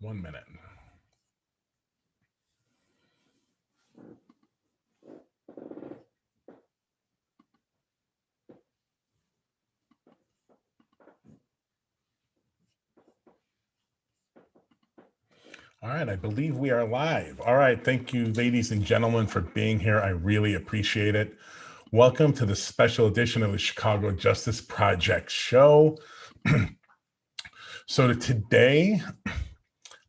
1 minute. All right, I believe we are live. All right, thank you, ladies and gentlemen, for being here. I really appreciate it. Welcome to the special edition of the Chicago Justice Project show. So today,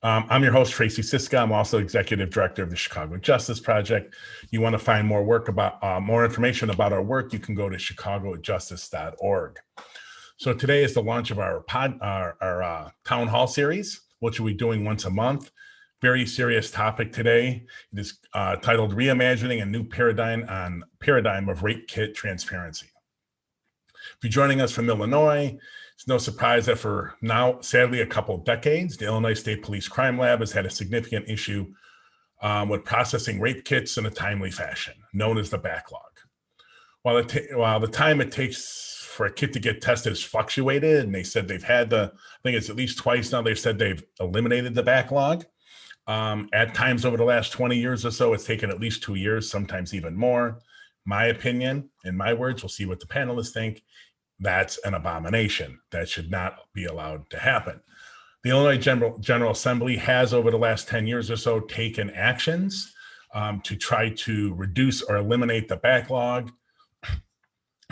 I'm your host, Tracy Siska. I'm also executive director of the Chicago Justice Project. You want to find more more information about our work, you can go to chicagojustice.org. So today is the launch of our town hall series, which we'll be doing once a month. Very serious topic today. It is titled Reimagining a New Paradigm of Rape Kit Transparency. If you're joining us from Illinois, it's no surprise that for now, sadly, a couple of decades, the Illinois State Police Crime Lab has had a significant issue with processing rape kits in a timely fashion, known as the backlog. While the time it takes for a kit to get tested has fluctuated, and they said they've had I think it's at least twice now, they've said they've eliminated the backlog. At times over the last 20 years or so, it's taken at least 2 years, sometimes even more. My opinion, in my words, we'll see what the panelists think, that's an abomination. That should not be allowed to happen. The Illinois General Assembly has, over the last 10 years or so, taken actions to try to reduce or eliminate the backlog,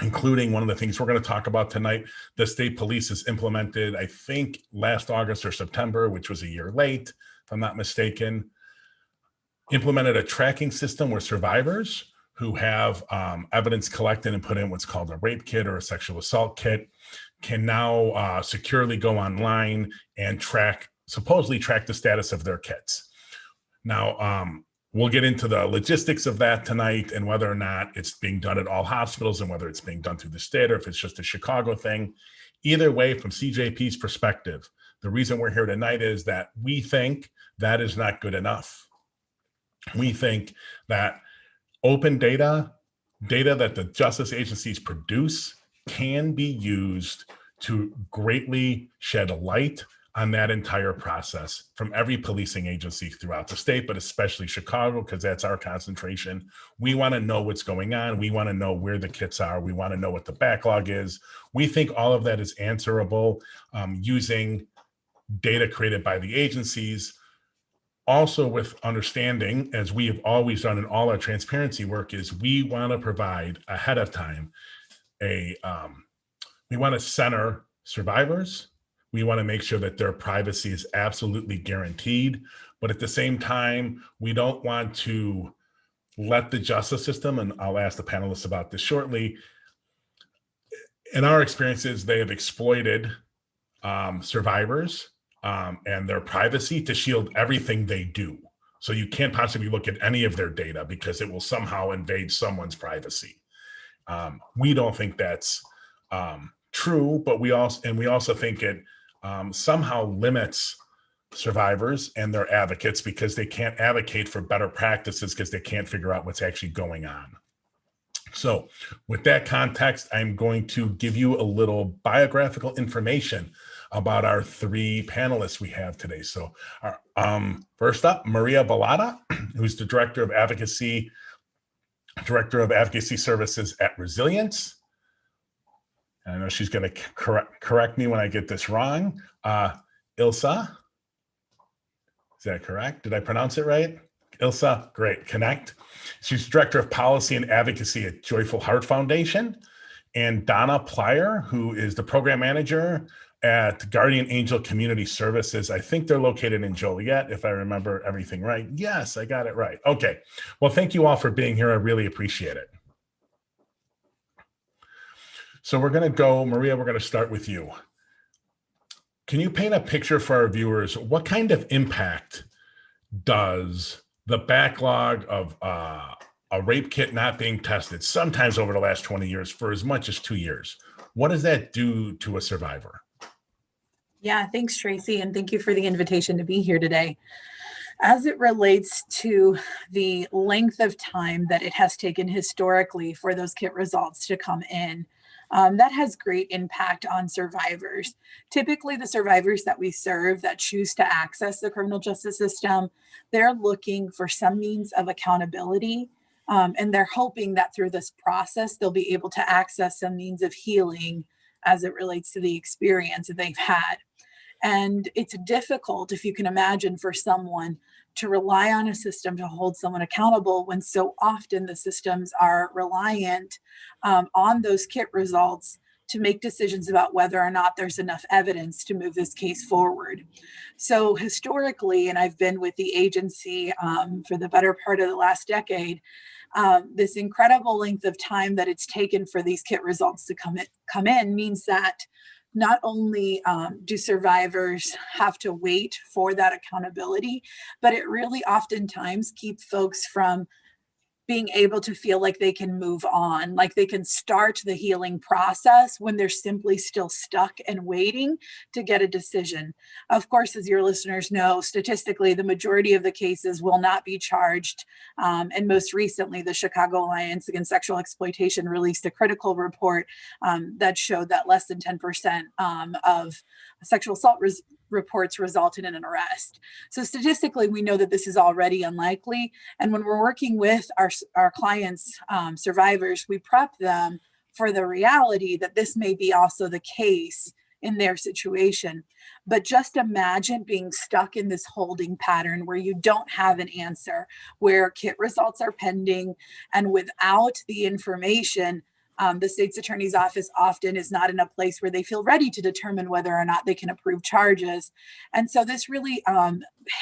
including one of the things we're going to talk about tonight. The state police has implemented, I think, last August or September, which was a year late, if I'm not mistaken, implemented a tracking system where survivors who have evidence collected and put in what's called a rape kit or a sexual assault kit can now securely go online and supposedly track the status of their kits. Now, we'll get into the logistics of that tonight and whether or not it's being done at all hospitals and whether it's being done through the state or if it's just a Chicago thing. Either way, from CJP's perspective, the reason we're here tonight is that we think that is not good enough. We think that open data that the justice agencies produce can be used to greatly shed a light on that entire process from every policing agency throughout the state, but especially Chicago, because that's our concentration. We want to know what's going on. We want to know where the kits are. We want to know what the backlog is. We think all of that is answerable using data created by the agencies. Also with understanding, as we have always done in all our transparency work, is we want to provide ahead of time we want to center survivors. We want to make sure that their privacy is absolutely guaranteed. But at the same time, we don't want to let the justice system, and I'll ask the panelists about this shortly, in our experiences, they have exploited survivors and their privacy to shield everything they do. So you can't possibly look at any of their data because it will somehow invade someone's privacy. We don't think that's true, but we also think it somehow limits survivors and their advocates because they can't advocate for better practices because they can't figure out what's actually going on. So with that context, I'm going to give you a little biographical information about our three panelists we have today. So first up, Maria Balata, who's the Director of Advocacy Services at Resilience. I know she's going to correct me when I get this wrong. Ilse, is that correct? Did I pronounce it right? Ilse, great, Knecht. She's Director of Policy and Advocacy at Joyful Heart Foundation. And Donna Plie, who is the Program Manager at Guardian Angel Community Services. I think they're located in Joliet, if I remember everything right. Yes, I got it right. Okay. Well, thank you all for being here. I really appreciate it. So we're going to go, Maria, we're going to start with you. Can you paint a picture for our viewers? What kind of impact does the backlog of a rape kit not being tested, sometimes over the last 20 years, for as much as 2 years, what does that do to a survivor? Yeah, thanks, Tracy, and thank you for the invitation to be here today. As it relates to the length of time that it has taken historically for those kit results to come in, that has great impact on survivors. Typically, the survivors that we serve that choose to access the criminal justice system, they're looking for some means of accountability. And they're hoping that through this process, they'll be able to access some means of healing as it relates to the experience that they've had. And it's difficult, if you can imagine, for someone to rely on a system to hold someone accountable when so often the systems are reliant on those kit results to make decisions about whether or not there's enough evidence to move this case forward. So historically, and I've been with the agency for the better part of the last decade, this incredible length of time that it's taken for these kit results to come in means that not only do survivors have to wait for that accountability, but it really oftentimes keeps folks from being able to feel like they can move on, like they can start the healing process when they're simply still stuck and waiting to get a decision. Of course, as your listeners know, statistically, the majority of the cases will not be charged. And most recently, the Chicago Alliance Against Sexual Exploitation released a critical report that showed that less than 10% of sexual assault reports resulted in an arrest. So statistically, we know that this is already unlikely. And when we're working with our clients, survivors, we prep them for the reality that this may be also the case in their situation. But just imagine being stuck in this holding pattern where you don't have an answer, where kit results are pending, and without the information, the state's attorney's office often is not in a place where they feel ready to determine whether or not they can approve charges. And so this really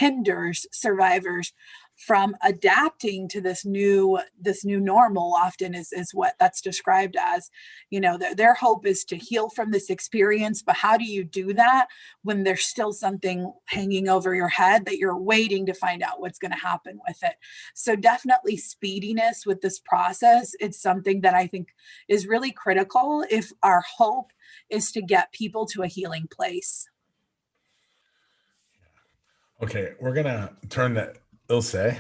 hinders survivors from adapting to this new normal. Often is what that's described as. You know, their hope is to heal from this experience, but how do you do that when there's still something hanging over your head that you're waiting to find out what's going to happen with it? So definitely speediness with this process. It's something that I think is really critical if our hope is to get people to a healing place. Okay, we're gonna turn to Ilse.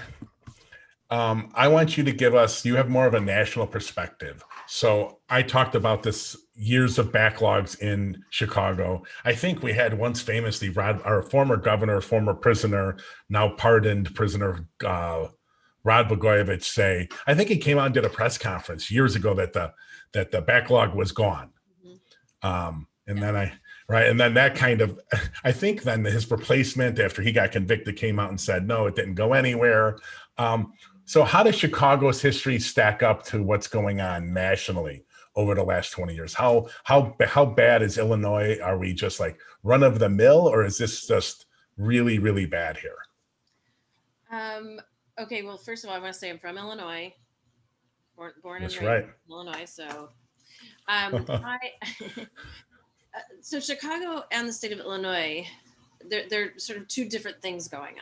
I want you to give us, you have more of a national perspective. So I talked about this years of backlogs in Chicago. I think we had once famously our former governor, former prisoner, now pardoned prisoner, Rod Blagojevich say, I think he came out and did a press conference years ago that the backlog was gone. And then that kind of, I think then his replacement after he got convicted came out and said, no, it didn't go anywhere. So how does Chicago's history stack up to what's going on nationally over the last 20 years? How bad is Illinois? Are we just like run of the mill, or is this just really, really bad here? Okay, well, first of all, I want to say I'm from Illinois, born That's and raised right. in Illinois. So, so Chicago and the state of Illinois, they're sort of two different things going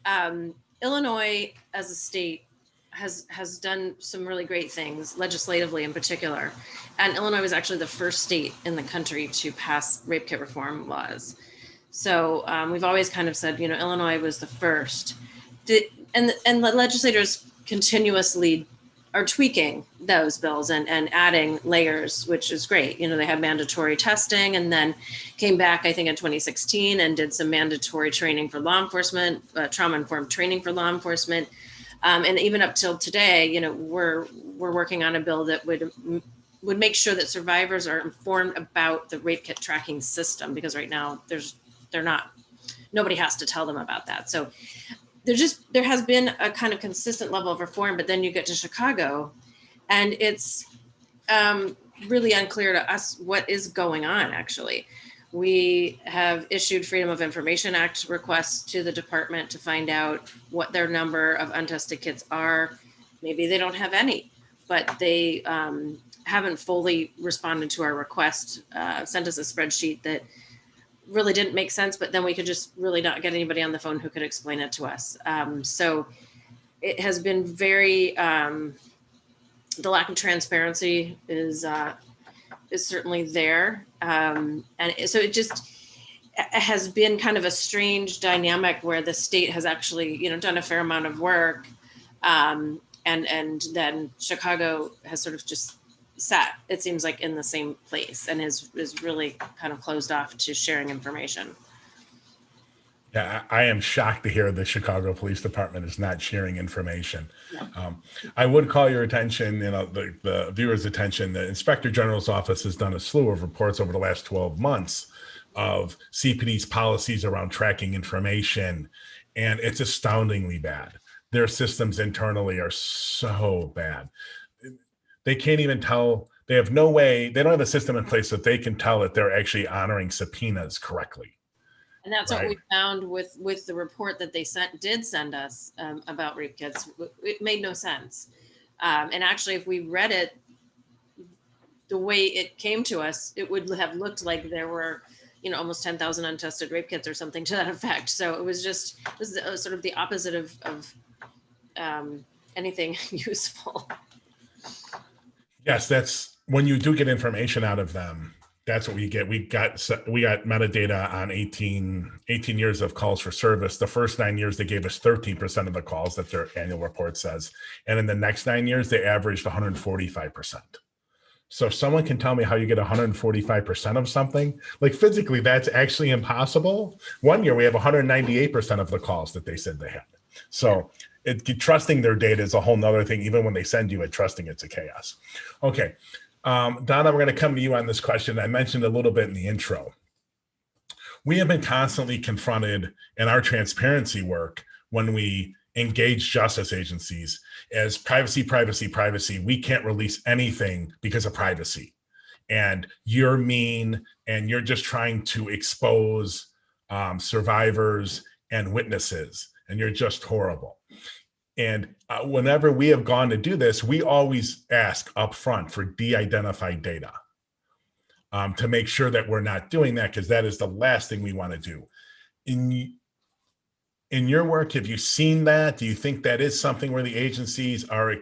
on. Illinois as a state has done some really great things legislatively in particular. And Illinois was actually the first state in the country to pass rape kit reform laws. So we've always kind of said, Illinois was the first. And the legislators continuously are tweaking those bills and adding layers, which is great. They had mandatory testing and then came back, I think, in 2016 and did some mandatory training for law enforcement, trauma-informed training for law enforcement. And even up till today, we're working on a bill that would make sure that survivors are informed about the rape kit tracking system, because right now nobody has to tell them about that. So there has been a kind of consistent level of reform, but then you get to Chicago and it's really unclear to us what is going on, actually. We have issued Freedom of Information Act requests to the department to find out what their number of untested kits are. Maybe they don't have any, but they haven't fully responded to our request, sent us a spreadsheet that really didn't make sense, but then we could just really not get anybody on the phone who could explain it to us. So it has been very, the lack of transparency is certainly there. And so it just has been kind of a strange dynamic where the state has actually, done a fair amount of work. And then Chicago has sort of just sat, it seems like, in the same place and is really kind of closed off to sharing information. Yeah, I am shocked to hear the Chicago Police Department is not sharing information. Yeah. I would call your attention, the viewers' attention, the Inspector General's office has done a slew of reports over the last 12 months of CPD's policies around tracking information, and it's astoundingly bad. Their systems internally are so bad. They can't even tell, they have no way, they don't have a system in place that they can tell that they're actually honoring subpoenas correctly. And that's Right. what we found with the report that they did send us about rape kits. It made no sense. And actually, if we read it the way it came to us, it would have looked like there were, almost 10,000 untested rape kits or something to that effect. So it was sort of the opposite of anything useful. Yes, that's when you do get information out of them. That's what we get. We got metadata on 18 years of calls for service. The first 9 years, they gave us 13% of the calls that their annual report says. And in the next 9 years, they averaged 145%. So if someone can tell me how you get 145% of something, like physically, that's actually impossible. 1 year, we have 198% of the calls that they said they had. So trusting their data is a whole nother thing. Even when they send you it, trusting it's a chaos. Okay. Donna, we're going to come to you on this question. I mentioned a little bit in the intro. We have been constantly confronted in our transparency work when we engage justice agencies as privacy, privacy, privacy. We can't release anything because of privacy. And you're mean, and you're just trying to expose survivors and witnesses, and you're just horrible. And whenever we have gone to do this, we always ask up front for de-identified data to make sure that we're not doing that, because that is the last thing we want to do. In your work, have you seen that? Do you think that is something where the agencies are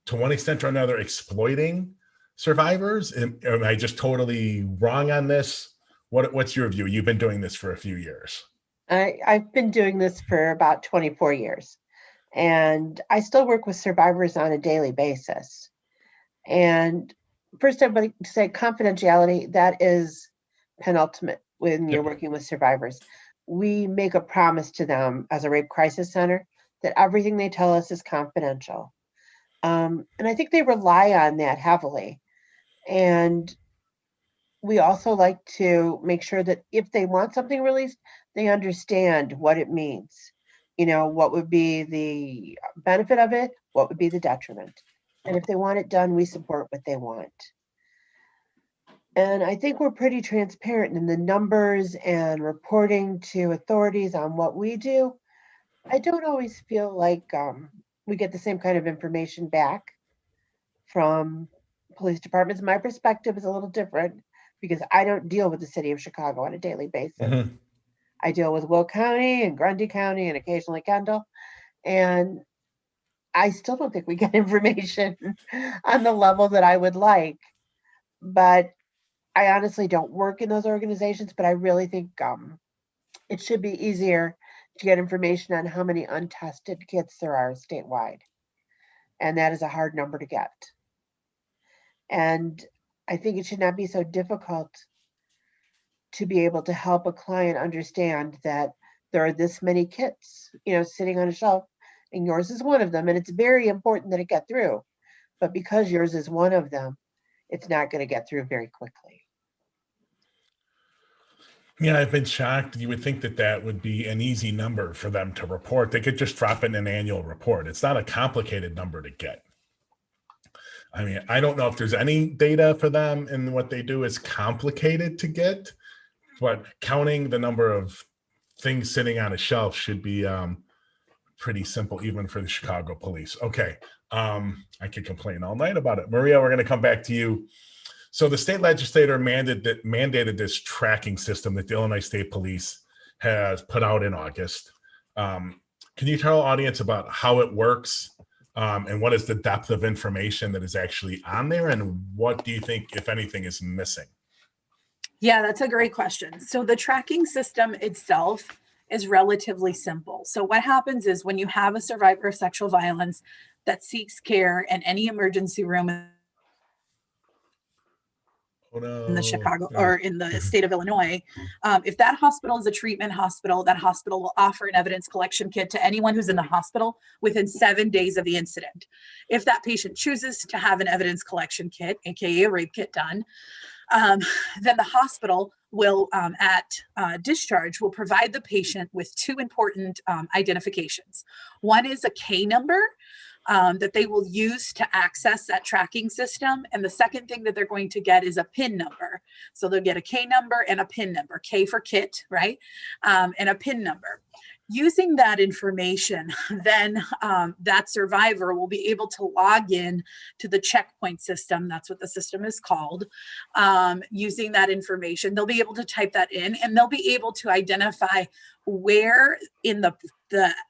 to one extent or another exploiting survivors? Am I just totally wrong on this? What's your view? You've been doing this for a few years. I've been doing this for about 24 years. And I still work with survivors on a daily basis. And first, everybody say confidentiality, that is penultimate when you're working with survivors. We make a promise to them as a rape crisis center that everything they tell us is confidential. And I think they rely on that heavily. And we also like to make sure that if they want something released, they understand what it means. What would be the benefit of it? What would be the detriment? And if they want it done, we support what they want. And I think we're pretty transparent in the numbers and reporting to authorities on what we do. I don't always feel like we get the same kind of information back from police departments. My perspective is a little different because I don't deal with the city of Chicago on a daily basis. Mm-hmm. I deal with Will County and Grundy County and occasionally Kendall. And I still don't think we get information on the level that I would like. But I honestly don't work in those organizations, but I really think it should be easier to get information on how many untested kits there are statewide. And that is a hard number to get. And I think it should not be so difficult to be able to help a client understand that there are this many kits, sitting on a shelf, and yours is one of them. And it's very important that it get through. But because yours is one of them, it's not going to get through very quickly. Yeah, I've been shocked. You would think that would be an easy number for them to report. They could just drop it in an annual report. It's not a complicated number to get. I mean, I don't know if there's any data for them, and what they do is complicated to get, but counting the number of things sitting on a shelf should be pretty simple, even for the Chicago police. Okay, I could complain all night about it. Maria, we're going to come back to you. So the state legislator mandated this tracking system that the Illinois State Police has put out in August. Can you tell our audience about how it works and what is the depth of information that is actually on there, and what do you think, if anything, is missing? Yeah, that's a great question. So the tracking system itself is relatively simple. So what happens is when you have a survivor of sexual violence that seeks care in any emergency room Oh no. in the Chicago Yeah. or in the state of Illinois, if that hospital is a treatment hospital, that hospital will offer an evidence collection kit to anyone who's in the hospital within 7 days of the incident. If that patient chooses to have an evidence collection kit, aka a rape kit, done, then the hospital will, at discharge, will provide the patient with two important identifications. One is a K number that they will use to access that tracking system. And the second thing that they're going to get is a PIN number. So they'll get a K number and a PIN number, K for kit, right? And a PIN number. Using that information, then that survivor will be able to log in to the checkpoint system. That's what the system is called. Using that information, they'll be able to type that in, and they'll be able to identify where in the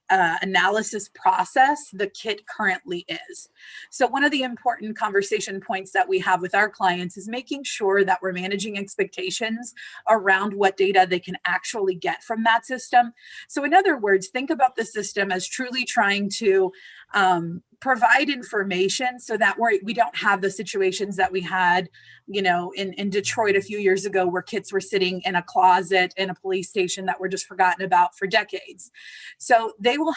analysis process the kit currently is. So one of the important conversation points that we have with our clients is making sure that we're managing expectations around what data they can actually get from that system. So in other words, think about the system as truly trying to provide information so that we don't have the situations that we had, you know, in Detroit a few years ago, where kits were sitting in a closet in a police station that were just forgotten about for decades. So they will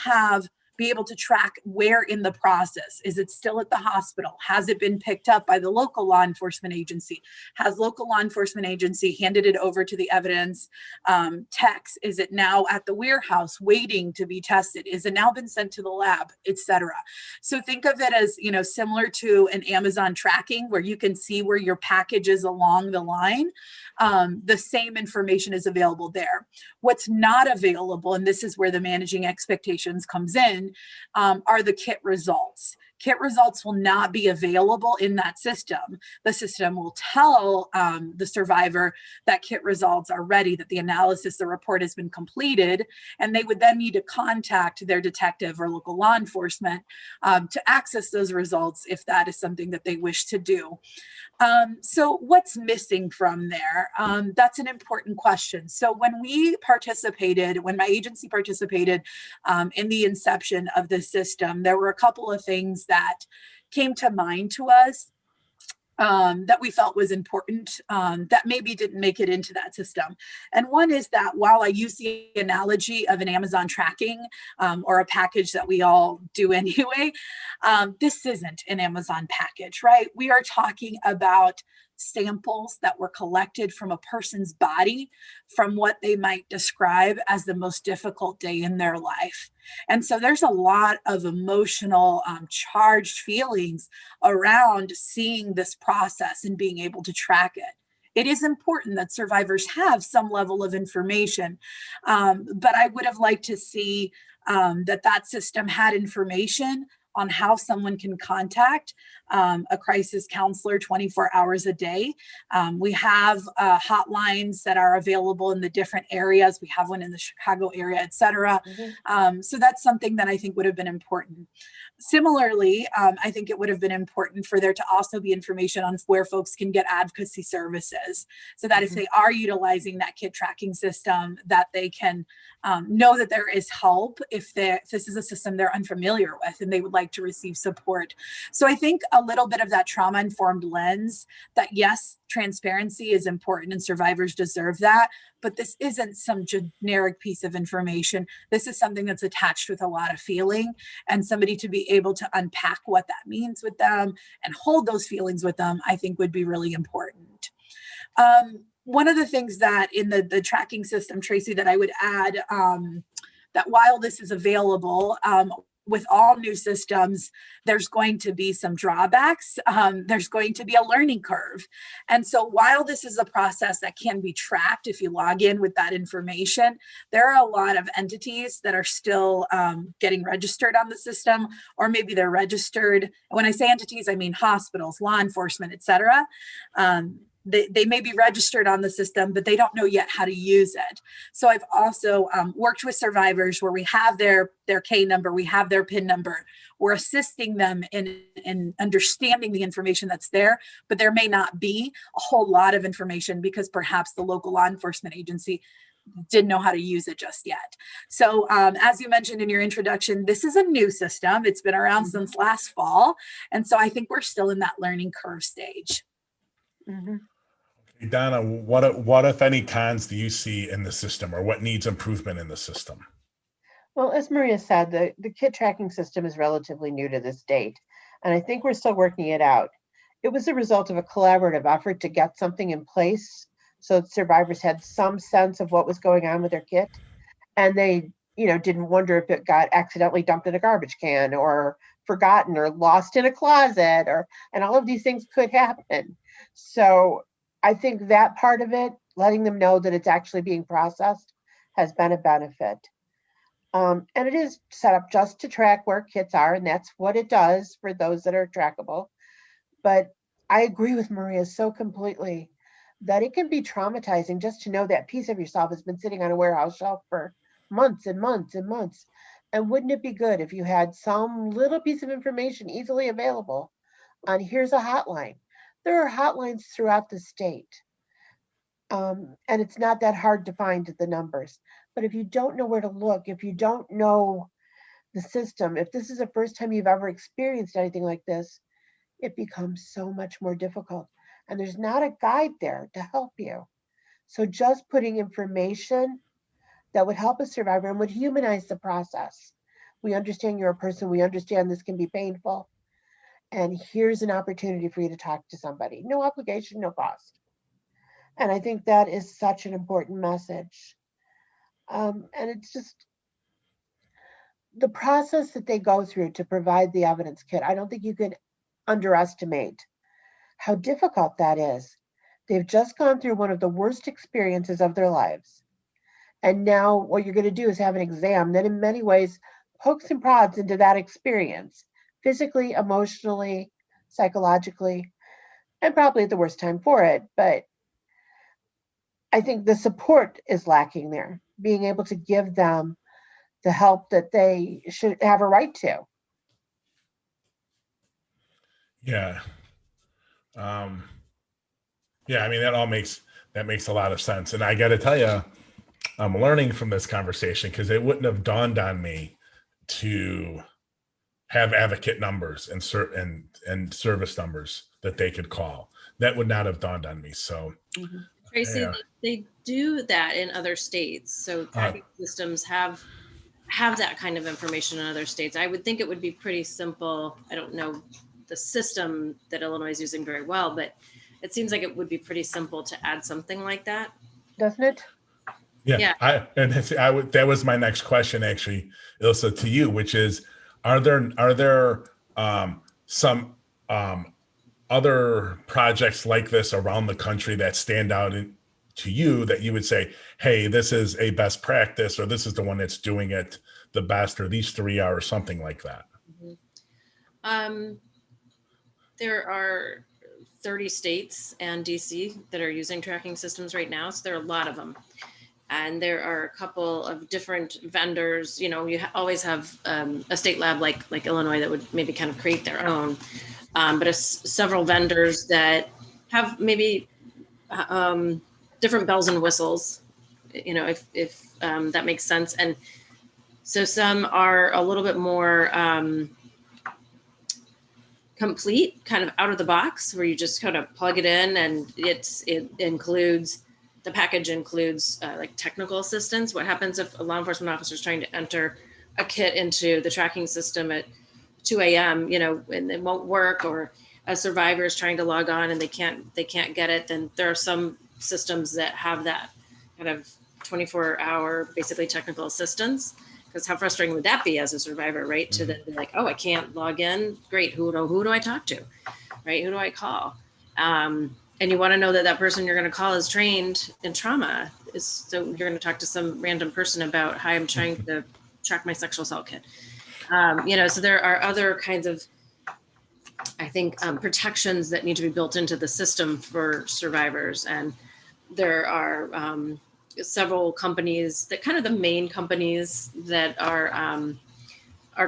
be able to track where in the process. Is it still at the hospital? Has it been picked up by the local law enforcement agency? Has local law enforcement agency handed it over to the evidence techs? Is it now at the warehouse waiting to be tested? Is it now been sent to the lab, etc.? So think of it as, you know, similar to an Amazon tracking, where you can see where your package is along the line. The same information is available there. What's not available, and this is where the managing expectations comes in, are the kit results. Kit results will not be available in that system. The system will tell the survivor that kit results are ready, that the analysis, the report has been completed, and they would then need to contact their detective or local law enforcement to access those results if that is something that they wish to do. So what's missing from there? That's an important question. So when my agency participated in the inception of the system, there were a couple of things that came to mind to us that we felt was important that maybe didn't make it into that system. And one is that while I use the analogy of an Amazon tracking or a package that we all do anyway, this isn't an Amazon package, right? We are talking about samples that were collected from a person's body from what they might describe as the most difficult day in their life. And so there's a lot of emotional charged feelings around seeing this process and being able to track it. It is important that survivors have some level of information, but I would have liked to see that system had information on how someone can contact a crisis counselor 24 hours a day. We have hotlines that are available in the different areas. We have one in the Chicago area, et cetera. Mm-hmm. So that's something that I think would have been important. Similarly, I think it would have been important for there to also be information on where folks can get advocacy services, so that if they are utilizing that kit tracking system, that they can know that there is help if this is a system they're unfamiliar with and they would like to receive support. So I think a little bit of that trauma-informed lens that, yes, transparency is important and survivors deserve that, but this isn't some generic piece of information. This is something that's attached with a lot of feeling, and somebody to be able to unpack what that means with them and hold those feelings with them, I think would be really important. One of the things that in the tracking system, Tracy, that I would add, that while this is available, with all new systems, there's going to be some drawbacks. There's going to be a learning curve. And so while this is a process that can be tracked if you log in with that information, there are a lot of entities that are still getting registered on the system, or maybe they're registered. When I say entities, I mean hospitals, law enforcement, et cetera. They may be registered on the system, but they don't know yet how to use it. So I've also worked with survivors where we have their K number, we have their PIN number. We're assisting them in understanding the information that's there, but there may not be a whole lot of information because perhaps the local law enforcement agency didn't know how to use it just yet. So as you mentioned in your introduction, this is a new system. It's been around since last fall. And so I think we're still in that learning curve stage. Okay. Donna, what if any cons do you see in the system, or what needs improvement in the system? Well, as Maria said, the kit tracking system is relatively new to the state, and I think we're still working it out. It was a result of a collaborative effort to get something in place so that survivors had some sense of what was going on with their kit, and they, didn't wonder if it got accidentally dumped in a garbage can or forgotten or lost in a closet, and all of these things could happen. So I think that part of it, letting them know that it's actually being processed, has been a benefit. And it is set up just to track where kits are, and that's what it does for those that are trackable. But I agree with Maria so completely that it can be traumatizing just to know that piece of yourself has been sitting on a warehouse shelf for months and months and months. And wouldn't it be good if you had some little piece of information easily available on here's a hotline? There are hotlines throughout the state. And it's not that hard to find the numbers. But if you don't know where to look, if you don't know the system, if this is the first time you've ever experienced anything like this, it becomes so much more difficult. And there's not a guide there to help you. So just putting information that would help a survivor and would humanize the process. We understand you're a person, we understand this can be painful. And here's an opportunity for you to talk to somebody. No obligation, no cost. And I think that is such an important message. And it's just the process that they go through to provide the evidence kit. I don't think you can underestimate how difficult that is. They've just gone through one of the worst experiences of their lives. And now what you're going to do is have an exam that in many ways pokes and prods into that experience, physically, emotionally, psychologically, and probably at the worst time for it. But I think the support is lacking there, being able to give them the help that they should have a right to. Yeah. Yeah, I mean, that makes a lot of sense. And I got to tell you, I'm learning from this conversation, because it wouldn't have dawned on me to have advocate numbers and service numbers that they could call. That would not have dawned on me. So, Tracy, yeah. they do that in other states. So tracking systems have that kind of information in other states. I would think it would be pretty simple. I don't know the system that Illinois is using very well, but it seems like it would be pretty simple to add something like that. Doesn't it? Yeah. That was my next question, actually, Ilse, to you, which is, are there some other projects like this around the country that stand out to you, that you would say, hey, this is a best practice, or this is the one that's doing it the best, or these three are, or something like that? There are 30 states and DC that are using tracking systems right now. So there are a lot of them. And there are a couple of different vendors. You always have a state lab like Illinois that would maybe kind of create their own. But several vendors that have maybe different bells and whistles, if that makes sense. And so some are a little bit more complete, kind of out of the box, where you just kind of plug it in, and the package includes like technical assistance. What happens if a law enforcement officer is trying to enter a kit into the tracking system at 2 a.m., and it won't work, or a survivor is trying to log on and they can't get it? Then there are some systems that have that kind of 24-hour, basically, technical assistance. Because how frustrating would that be as a survivor, right? To then be like, oh, I can't log in. Great. Who do I talk to? Right? Who do I call? And you want to know that person you're going to call is trained in trauma. So you're going to talk to some random person about how I'm trying to track my sexual assault kit. So there are other kinds of, I think, protections that need to be built into the system for survivors. And there are several companies, that kind of the main companies that are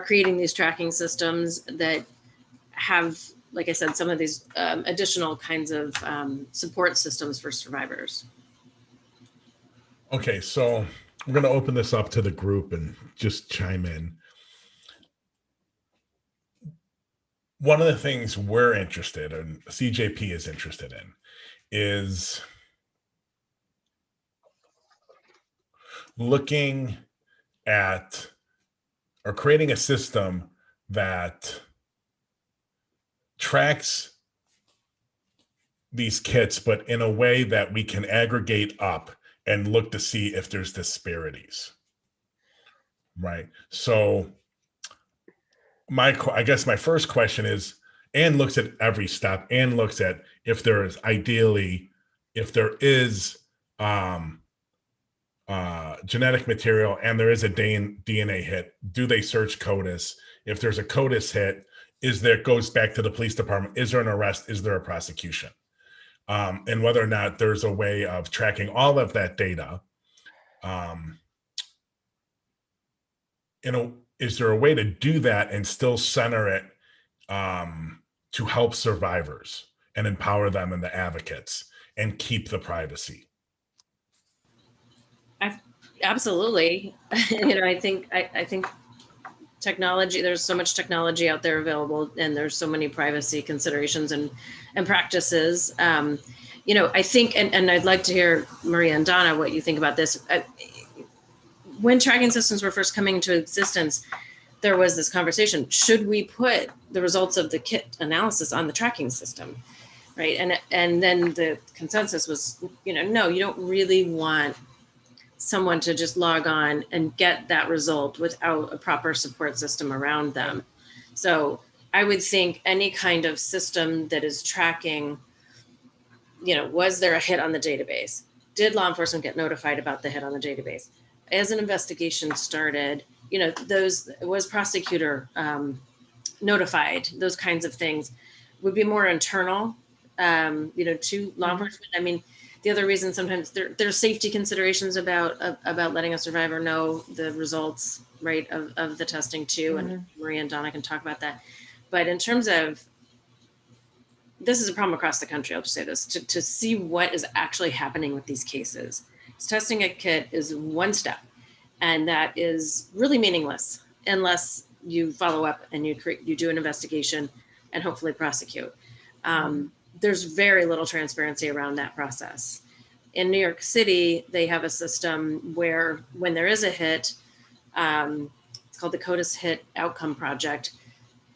creating these tracking systems that have, like I said, some of these additional kinds of support systems for survivors. Okay, so I'm going to open this up to the group and just chime in. One of the things we're interested in, CJP is interested in, is looking at or creating a system that tracks these kits, but in a way that we can aggregate up and look to see if there's disparities, right? So I guess my first question is, Anne looks at every step and looks at if there is genetic material and there is a DNA hit, do they search CODIS? If there's a CODIS hit, goes back to the police department, is there an arrest, is there a prosecution? And whether or not there's a way of tracking all of that data. Is there a way to do that and still center it to help survivors and empower them and the advocates and keep the privacy? Absolutely. I think technology, there's so much technology out there available, and there's so many privacy considerations and practices. I think, and I'd like to hear Maria and Donna, what you think about this. When tracking systems were first coming into existence, there was this conversation, should we put the results of the kit analysis on the tracking system, right? And then the consensus was, no, you don't really want someone to just log on and get that result without a proper support system around them. So I would think any kind of system that is tracking, was there a hit on the database? Did law enforcement get notified about the hit on the database? As an investigation started, was prosecutor notified? Those kinds of things would be more internal, to law enforcement. I mean, the other reason sometimes there's safety considerations about letting a survivor know the results, right, of the testing too. And Maria and Donna can talk about that. But in terms of, this is a problem across the country, I'll just say this, to see what is actually happening with these cases. Testing a kit is one step, and that is really meaningless unless you follow up and you do an investigation and hopefully prosecute. There's very little transparency around that process. In New York City, they have a system where when there is a hit, it's called the CODIS Hit Outcome Project.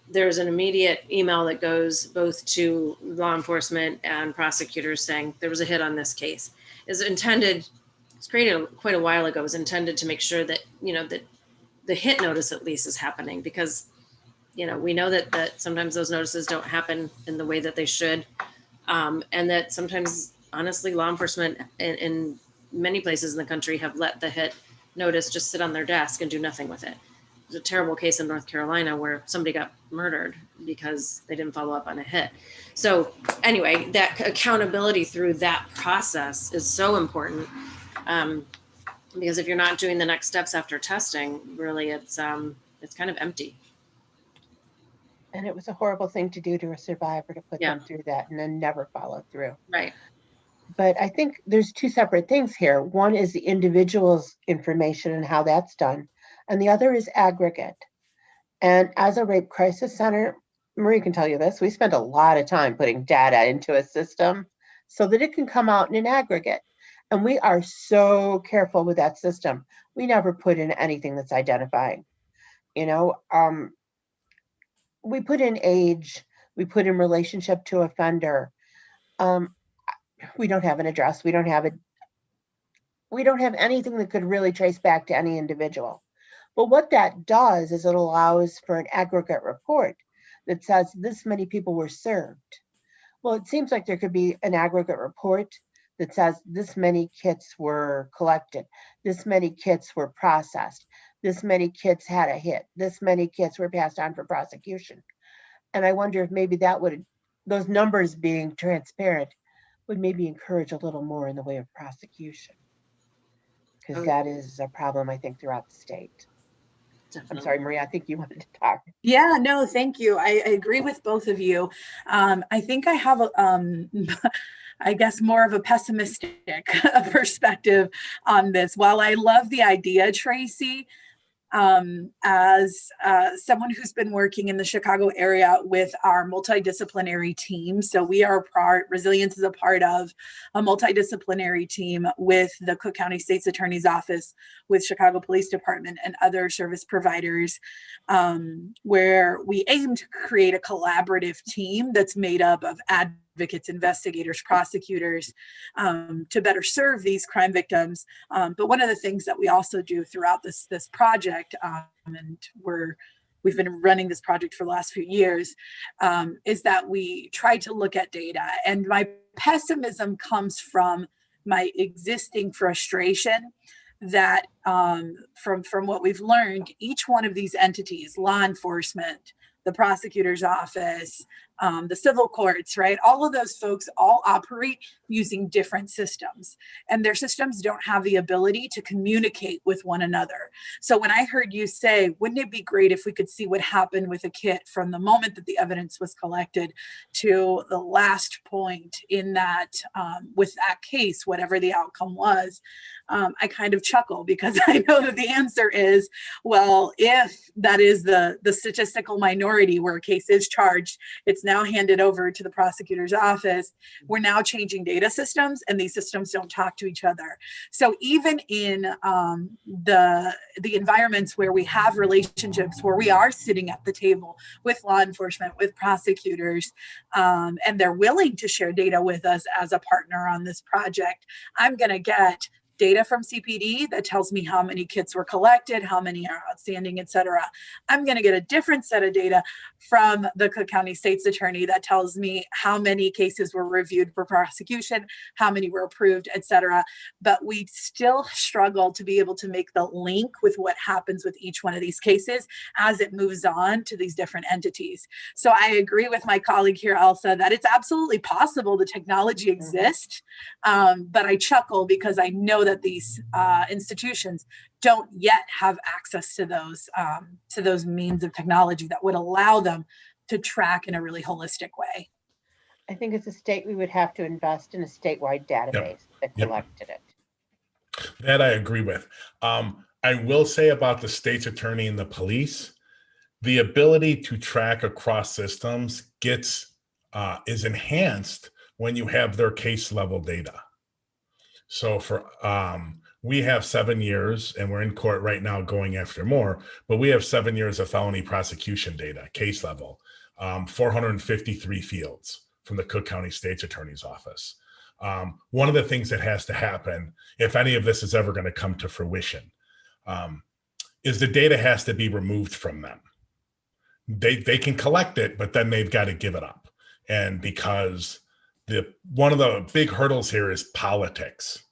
There's an immediate email that goes both to law enforcement and prosecutors saying there was a hit on this case. It's created quite a while ago. It was intended to make sure that, that the hit notice at least is happening, because, we know that sometimes those notices don't happen in the way that they should. And that sometimes, honestly, law enforcement in many places in the country have let the hit notice just sit on their desk and do nothing with it. There's a terrible case in North Carolina where somebody got murdered because they didn't follow up on a hit. So anyway, that accountability through that process is so important. Because if you're not doing the next steps after testing, really it's kind of empty. And it was a horrible thing to do to a survivor, to put them through that and then never follow through. Right. But I think there's two separate things here. One is the individual's information and how that's done, and the other is aggregate. And as a rape crisis center, Marie can tell you this, we spend a lot of time putting data into a system so that it can come out in an aggregate. And we are so careful with that system. We never put in anything that's identifying. We put in age, we put in relationship to offender. We don't have an address. We don't have anything that could really trace back to any individual. But what that does is it allows for an aggregate report that says this many people were served. Well, it seems like there could be an aggregate report that says this many kits were collected, this many kits were processed, this many kits had a hit, this many kits were passed on for prosecution. And I wonder if maybe those numbers being transparent would maybe encourage a little more in the way of prosecution. Because that is a problem, I think, throughout the state. Definitely. I'm sorry, Maria, I think you wanted to talk. Yeah, no, thank you. I agree with both of you. I think I have I guess more of a pessimistic perspective on this. While I love the idea, Tracy, as someone who's been working in the Chicago area with our multidisciplinary team. So we are Resilience is a part of a multidisciplinary team with the Cook County State's Attorney's Office, with Chicago Police Department and other service providers, where we aim to create a collaborative team that's made up of advocates, investigators, prosecutors, to better serve these crime victims. But one of the things that we also do throughout this project, and we've been running this project for the last few years, is that we try to look at data. And my pessimism comes from my existing frustration that from what we've learned, each one of these entities, law enforcement, the prosecutor's office, the civil courts, right? All of those folks all operate using different systems, and their systems don't have the ability to communicate with one another. So when I heard you say, wouldn't it be great if we could see what happened with a kit from the moment that the evidence was collected to the last point in that, with that case, whatever the outcome was, I kind of chuckle, because I know that the answer is, well, if that is the statistical minority where a case is charged, it's now handed over to the prosecutor's office. We're now changing data systems, and these systems don't talk to each other. So even in the environments where we have relationships, where we are sitting at the table with law enforcement, with prosecutors, and they're willing to share data with us as a partner on this project, I'm going to get data from CPD that tells me how many kits were collected, how many are outstanding, et cetera. I'm going to get a different set of data from the Cook County State's Attorney that tells me how many cases were reviewed for prosecution, how many were approved, et cetera. But we still struggle to be able to make the link with what happens with each one of these cases as it moves on to these different entities. So I agree with my colleague here, Elsa, that it's absolutely possible the technology exists, but I chuckle because I know that these institutions don't yet have access to those means of technology that would allow them to track in a really holistic way. I think as a state, we would have to invest in a statewide database that collected it. That I agree with. I will say about the state's attorney and the police, the ability to track across systems is enhanced when you have their case level data. So we have 7 years, and we're in court right now going after more, but we have 7 years of felony prosecution data, case level, 453 fields from the Cook County State's Attorney's Office. One of the things that has to happen, if any of this is ever going to come to fruition, is the data has to be removed from them. They can collect it, but then they've got to give it up. And because one of the big hurdles here is politics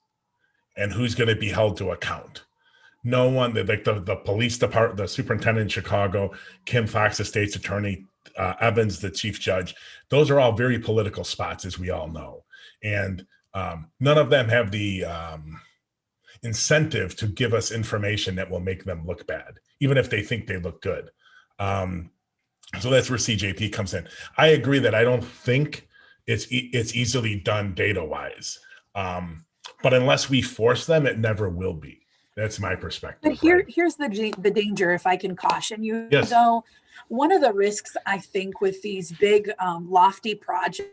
and who's going to be held to account. No one, like the police department, the superintendent in Chicago, Kim Fox, the state's attorney, Evans, the chief judge, those are all very political spots, as we all know. And none of them have the incentive to give us information that will make them look bad, even if they think they look good. So that's where CJP comes in. I agree that I don't think it's easily done data-wise. But unless we force them, it never will be. That's my perspective. But here's the danger, if I can caution you, yes. Though. One of the risks, I think, with these big, lofty projects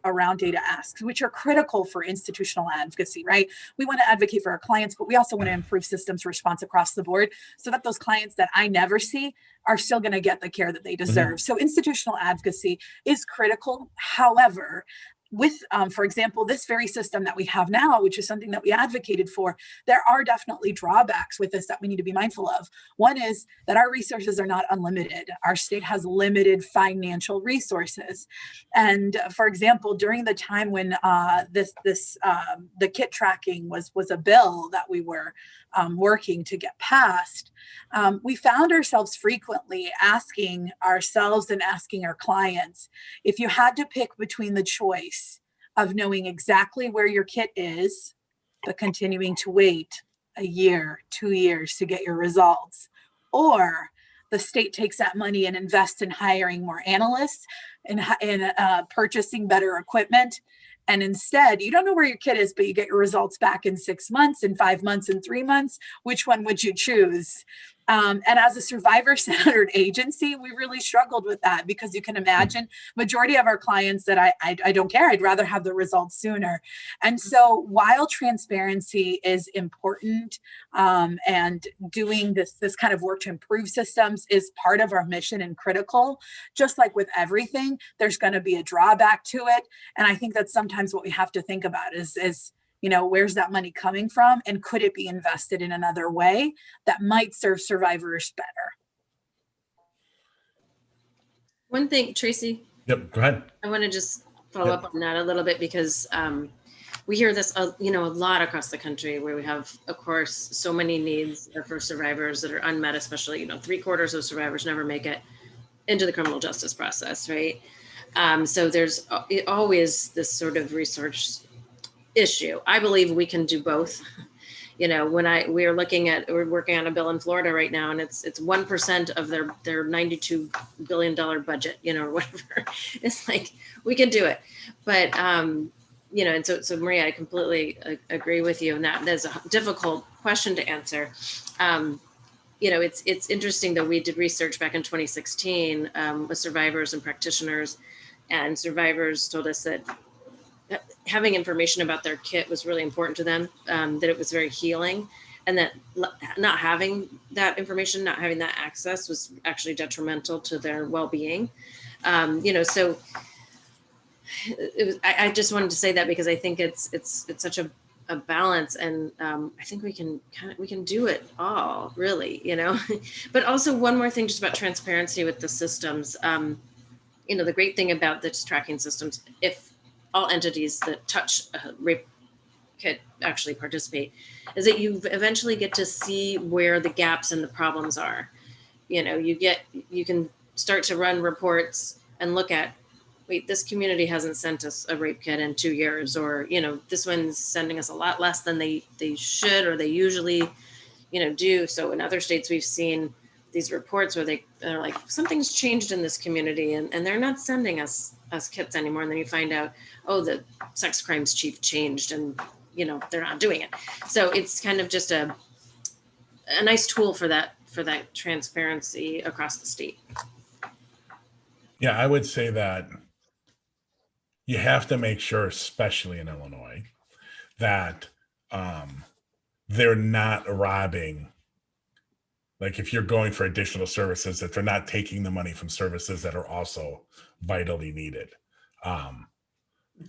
around data asks, which are critical for institutional advocacy, right? We want to advocate for our clients, but we also want to improve systems response across the board so that those clients that I never see are still going to get the care that they deserve. So institutional advocacy is critical. However, with, for example, this very system that we have now, which is something that we advocated for, there are definitely drawbacks with this that we need to be mindful of. One is that our resources are not unlimited. Our state has limited financial resources. And for example, during the time when the kit tracking was a bill that we were working to get passed, we found ourselves frequently asking ourselves and asking our clients, if you had to pick between the choice of knowing exactly where your kit is, but continuing to wait a year, 2 years to get your results, or the state takes that money and invests in hiring more analysts and purchasing better equipment And instead, you don't know where your kid is, but you get your results back in 6 months, in 5 months, in 3 months. Which one would you choose? And as a survivor-centered agency, we really struggled with that, because you can imagine majority of our clients that I don't care. I'd rather have the results sooner. And so while transparency is important, and doing this kind of work to improve systems is part of our mission and critical, just like with everything, there's going to be a drawback to it. And I think that's sometimes what we have to think about is where's that money coming from, and could it be invested in another way that might serve survivors better? One thing, Tracy, Yep, go ahead. I want to just follow up on that a little bit, because we hear this, a lot across the country, where we have, of course, so many needs for survivors that are unmet, especially, 3/4 of survivors never make it into the criminal justice process, right? So there's always this sort of research issue. I believe we can do both. We're working on a bill in Florida right now, and it's 1% of their $92 billion budget, or whatever. It's like, we can do it. But, and so Maria, I completely agree with you. And that's a difficult question to answer. It's interesting that we did research back in 2016 with survivors and practitioners, and survivors told us that having information about their kit was really important to them, that it was very healing, and that not having that information, not having that access, was actually detrimental to their well-being. So I just wanted to say that, because I think it's such a balance, and I think we can do it all, really, But also, one more thing, just about transparency with the systems. The great thing about this tracking systems, if all entities that touch a rape kit actually participate, is that you eventually get to see where the gaps and the problems are. You can start to run reports and look at, wait, this community hasn't sent us a rape kit in 2 years, or, this one's sending us a lot less than they should, or they usually, do. So in other states, we've seen these reports where they're like, something's changed in this community, and they're not sending us kits anymore. And then you find out, oh, the sex crimes chief changed, and they're not doing it. So it's kind of just a nice tool for that transparency across the state. Yeah, I would say that you have to make sure, especially in Illinois, that they're not robbing. Like, if you're going for additional services, that they're not taking the money from services that are also vitally needed.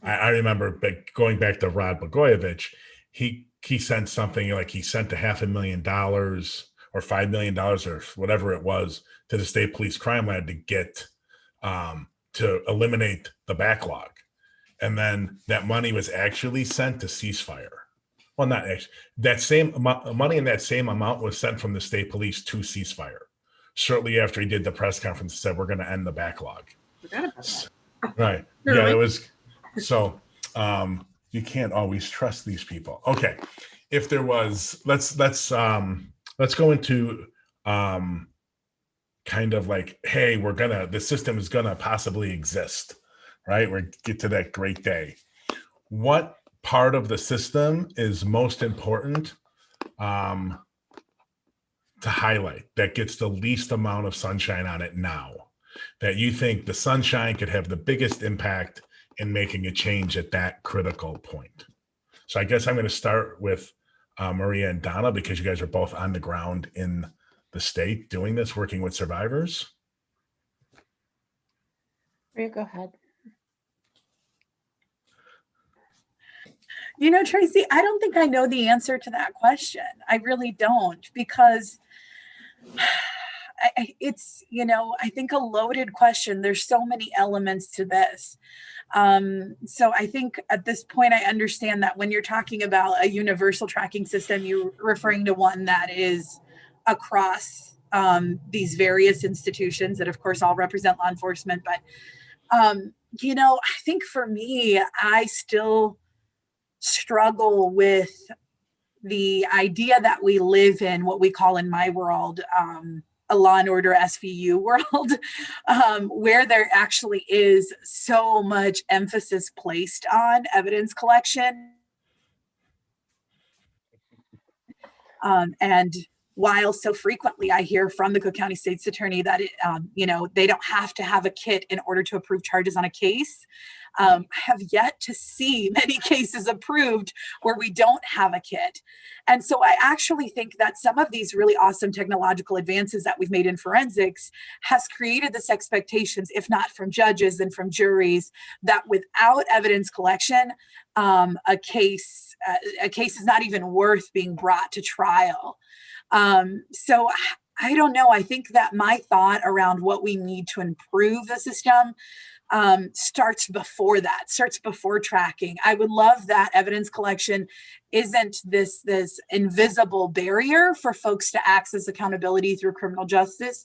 I remember going back to Rod Blagojevich, he sent something like, he sent $500,000 or $5 million or whatever it was to the state police crime lab to get to eliminate the backlog. And then that money was actually sent to ceasefire. Well, not actually. That same money in that same amount was sent from the state police to ceasefire. Shortly after he did the press conference, he said, we're going to end the backlog. Forgot about that. Right. Yeah, it was. So you can't always trust these people. Okay. If there was, let's go into kind of like, hey, the system is going to possibly exist, right? We're get to that great day. What part of the system is most important to highlight, that gets the least amount of sunshine on it now, that you think the sunshine could have the biggest impact in making a change at that critical point? So I guess I'm going to start with Maria and Donna, because you guys are both on the ground in the state doing this, working with survivors. Maria, go ahead. Tracy, I don't think I know the answer to that question. I really don't, because it's, I think a loaded question. There's so many elements to this. So I think at this point, I understand that when you're talking about a universal tracking system, you're referring to one that is across these various institutions that, of course, all represent law enforcement. But, I think for me, I still struggle with the idea that we live in what we call, in my world, a Law and Order SVU world, where there actually is so much emphasis placed on evidence collection. And while so frequently I hear from the Cook County State's Attorney that they don't have to have a kit in order to approve charges on a case, I have yet to see many cases approved where we don't have a kit. And so I actually think that some of these really awesome technological advances that we've made in forensics has created this expectations, if not from judges and from juries, that without evidence collection, a case is not even worth being brought to trial. So I don't know. I think that my thought around what we need to improve the system starts before tracking. I would love that evidence collection isn't this invisible barrier for folks to access accountability through criminal justice,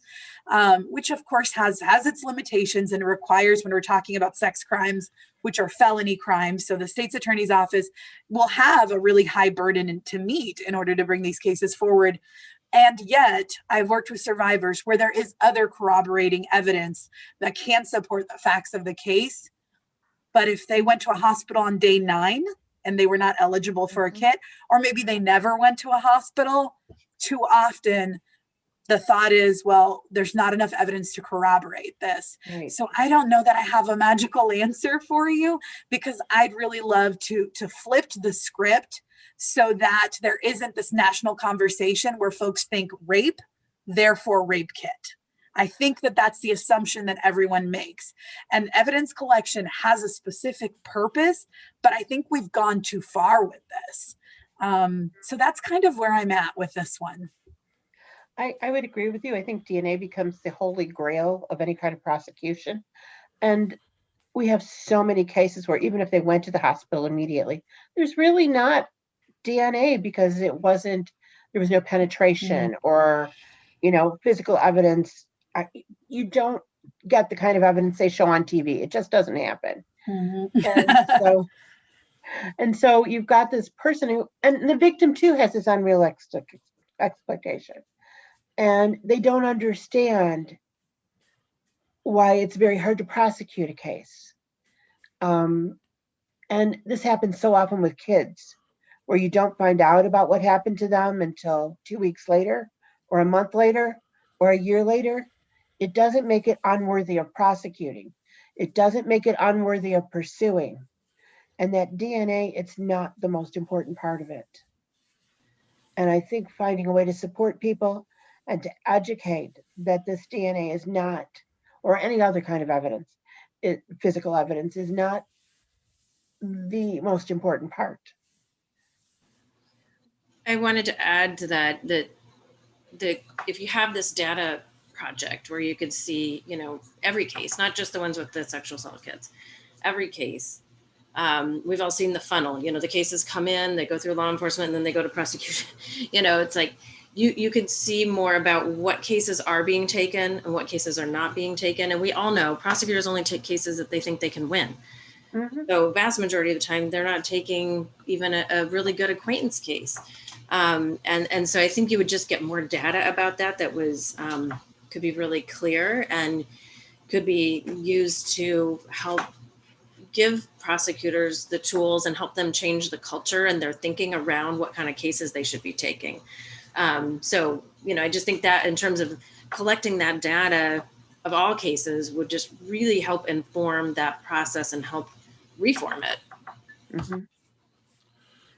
which of course has its limitations and requires, when we're talking about sex crimes, which are felony crimes. So the state's attorney's office will have a really high burden to meet in order to bring these cases forward. And yet I've worked with survivors where there is other corroborating evidence that can support the facts of the case. But if they went to a hospital on day 9 and they were not eligible for a kit, or maybe they never went to a hospital, too often the thought is, well, there's not enough evidence to corroborate this. Right. So I don't know that I have a magical answer for you, because I'd really love to flip the script so that there isn't this national conversation where folks think rape, therefore rape kit. I think that that's the assumption that everyone makes. And evidence collection has a specific purpose, but I think we've gone too far with this. So that's kind of where I'm at with this one. I would agree with you. I think DNA becomes the holy grail of any kind of prosecution. And we have so many cases where even if they went to the hospital immediately, there's really not DNA because there was no penetration or, physical evidence. You don't get the kind of evidence they show on TV. It just doesn't happen. And so you've got this person and the victim too has this unrealistic expectation. And they don't understand why it's very hard to prosecute a case. And this happens so often with kids, where you don't find out about what happened to them until 2 weeks later, or a month later, or a year later. It doesn't make it unworthy of prosecuting. It doesn't make it unworthy of pursuing. And that DNA, it's not the most important part of it. And I think finding a way to support people and to educate that this DNA is not, or any other kind of evidence, physical evidence is not the most important part. I wanted to add to that if you have this data project where you could see, every case, not just the ones with the sexual assault kids, every case. We've all seen the funnel, the cases come in, they go through law enforcement, and then they go to prosecution. It's like you could see more about what cases are being taken and what cases are not being taken. And we all know prosecutors only take cases that they think they can win. Mm-hmm. So vast majority of the time, they're not taking even a really good acquaintance case. And so I think you would just get more data about that was could be really clear and could be used to help give prosecutors the tools and help them change the culture and their thinking around what kind of cases they should be taking. So, I just think that in terms of collecting that data of all cases would just really help inform that process and help reform it. Mm-hmm.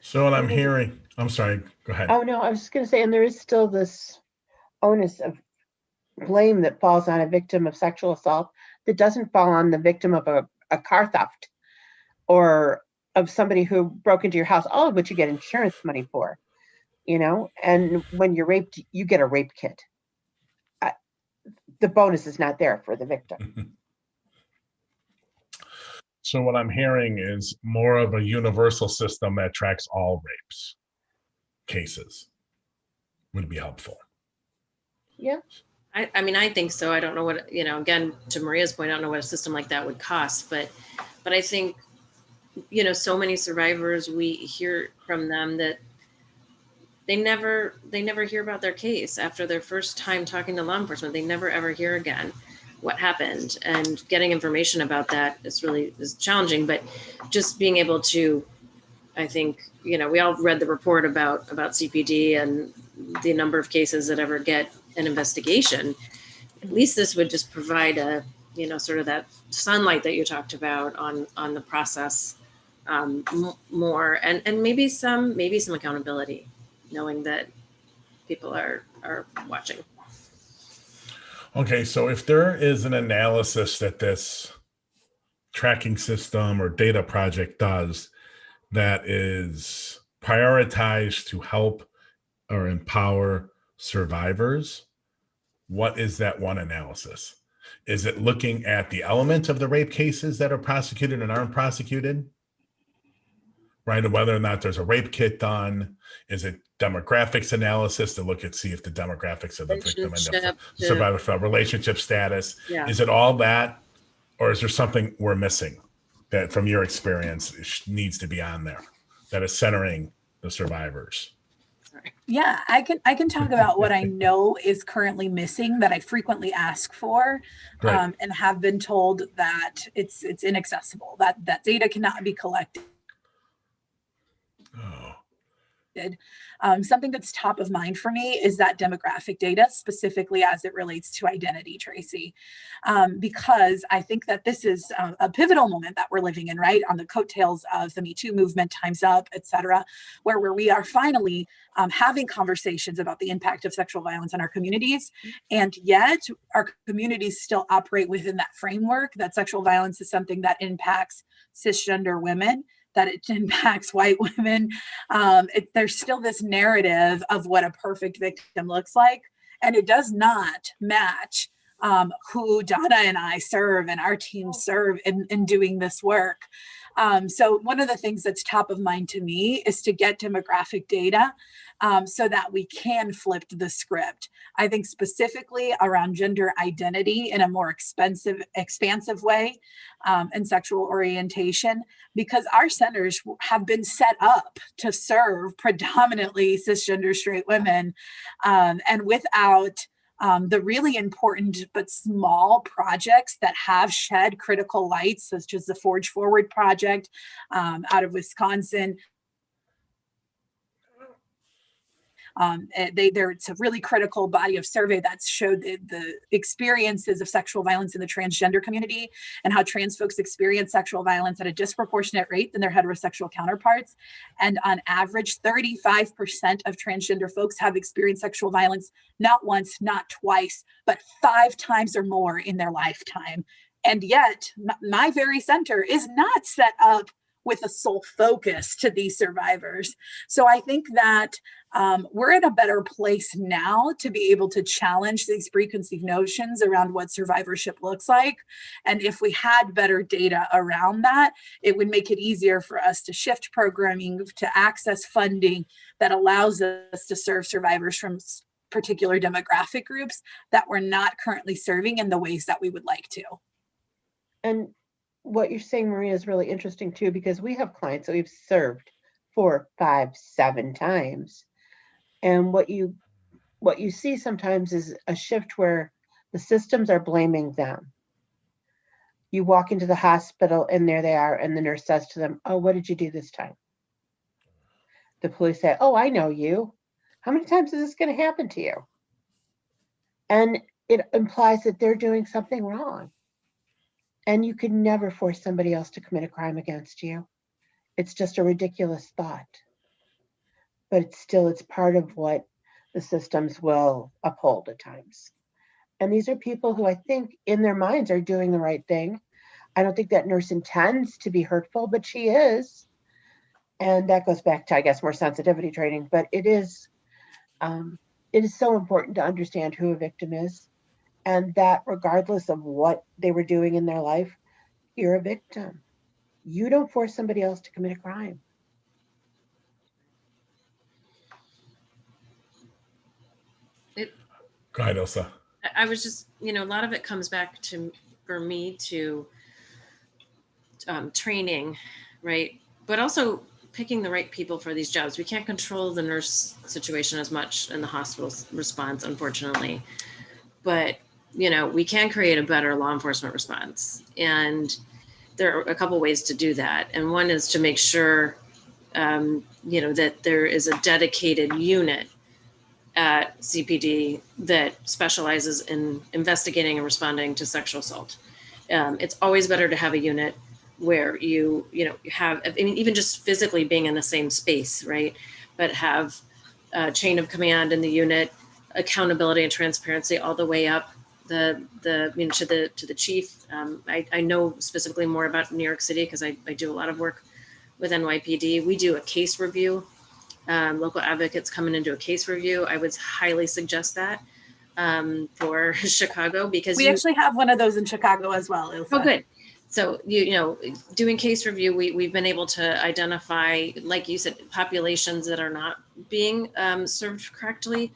So what I'm hearing, I'm sorry, go ahead. Oh, no, I was just going to say, and there is still this onus of blame that falls on a victim of sexual assault that doesn't fall on the victim of a car theft or of somebody who broke into your house, all of which you get insurance money for, and when you're raped, you get a rape kit. The bonus is not there for the victim. Mm-hmm. So what I'm hearing is more of a universal system that tracks all rapes cases would be helpful. Yeah. I mean, I think so. I don't know what, again, to Maria's point, I don't know what a system like that would cost, but I think, so many survivors, we hear from them that they never hear about their case after their first time talking to law enforcement. They never ever hear again what happened, and getting information about that is challenging. But just being able to, I think, we all read the report about CPD and the number of cases that ever get an investigation. At least this would just provide a, sort of that sunlight that you talked about on the process more, and maybe some accountability, knowing that people are watching. Okay, so if there is an analysis that this tracking system or data project does that is prioritized to help or empower survivors, what is that one analysis? Is it looking at the element of the rape cases that are prosecuted and aren't prosecuted? Right, and whether or not there's a rape kit done? Is it demographics analysis to look at, see if the demographics of the victim and the survivor felt relationship status? Yeah. Is it all that, or is there something we're missing that, from your experience, needs to be on there that is centering the survivors? Yeah, I can talk about what I know is currently missing that I frequently ask for, and have been told that it's inaccessible, that data cannot be collected. Oh. Something that's top of mind for me is that demographic data, specifically as it relates to identity, Tracy, because I think that this is a pivotal moment that we're living in, right? On the coattails of the Me Too movement, Time's Up, et cetera, where we are finally having conversations about the impact of sexual violence in our communities. And yet our communities still operate within that framework that sexual violence is something that impacts cisgender women, that it impacts white women. There's still this narrative of what a perfect victim looks like, and it does not match who Donna and I serve and our team serve in doing this work. So one of the things that's top of mind to me is to get demographic data so that we can flip the script. I think specifically around gender identity in a more expansive way, and sexual orientation, because our centers have been set up to serve predominantly cisgender straight women, and without the really important but small projects that have shed critical light, such as the Forge Forward project out of Wisconsin. It's a really critical body of survey that showed the experiences of sexual violence in the transgender community and how trans folks experience sexual violence at a disproportionate rate than their heterosexual counterparts. And on average, 35% of transgender folks have experienced sexual violence not once, not twice, but 5 times or more in their lifetime. And yet, my very center is not set up with a sole focus to these survivors. So I think that we're in a better place now to be able to challenge these preconceived notions around what survivorship looks like. And if we had better data around that, it would make it easier for us to shift programming, to access funding that allows us to serve survivors from particular demographic groups that we're not currently serving in the ways that we would like to. And what you're saying, Maria, is really interesting too, because we have clients that we've served 4, 5, 7 times. And what you see sometimes is a shift where the systems are blaming them. You walk into the hospital and there they are, and the nurse says to them, "Oh, what did you do this time?" The police say, "Oh, I know you. How many times is this going to happen to you?" And it implies that they're doing something wrong. And you could never force somebody else to commit a crime against you. It's just a ridiculous thought. But it's part of what the systems will uphold at times. And these are people who I think in their minds are doing the right thing. I don't think that nurse intends to be hurtful, but she is. And that goes back to, I guess, more sensitivity training. But it is so important to understand who a victim is. And that regardless of what they were doing in their life, you're a victim. You don't force somebody else to commit a crime. Go ahead, Ilse. I was just, a lot of it comes back for me to training, right? But also picking the right people for these jobs. We can't control the nurse situation as much in the hospital's response, unfortunately, but we can create a better law enforcement response. And there are a couple ways to do that. And one is to make sure, that there is a dedicated unit at CPD that specializes in investigating and responding to sexual assault. It's always better to have a unit where you have, I mean, even just physically being in the same space, right? But have a chain of command in the unit, accountability and transparency all the way up to the chief. I know specifically more about New York City because I do a lot of work with NYPD. We do a case review. Local advocates coming into a case review. I would highly suggest that for Chicago, because We actually have one of those in Chicago as well, Ilse. Oh, good. So, doing case review, we've been able to identify, like you said, populations that are not being served correctly,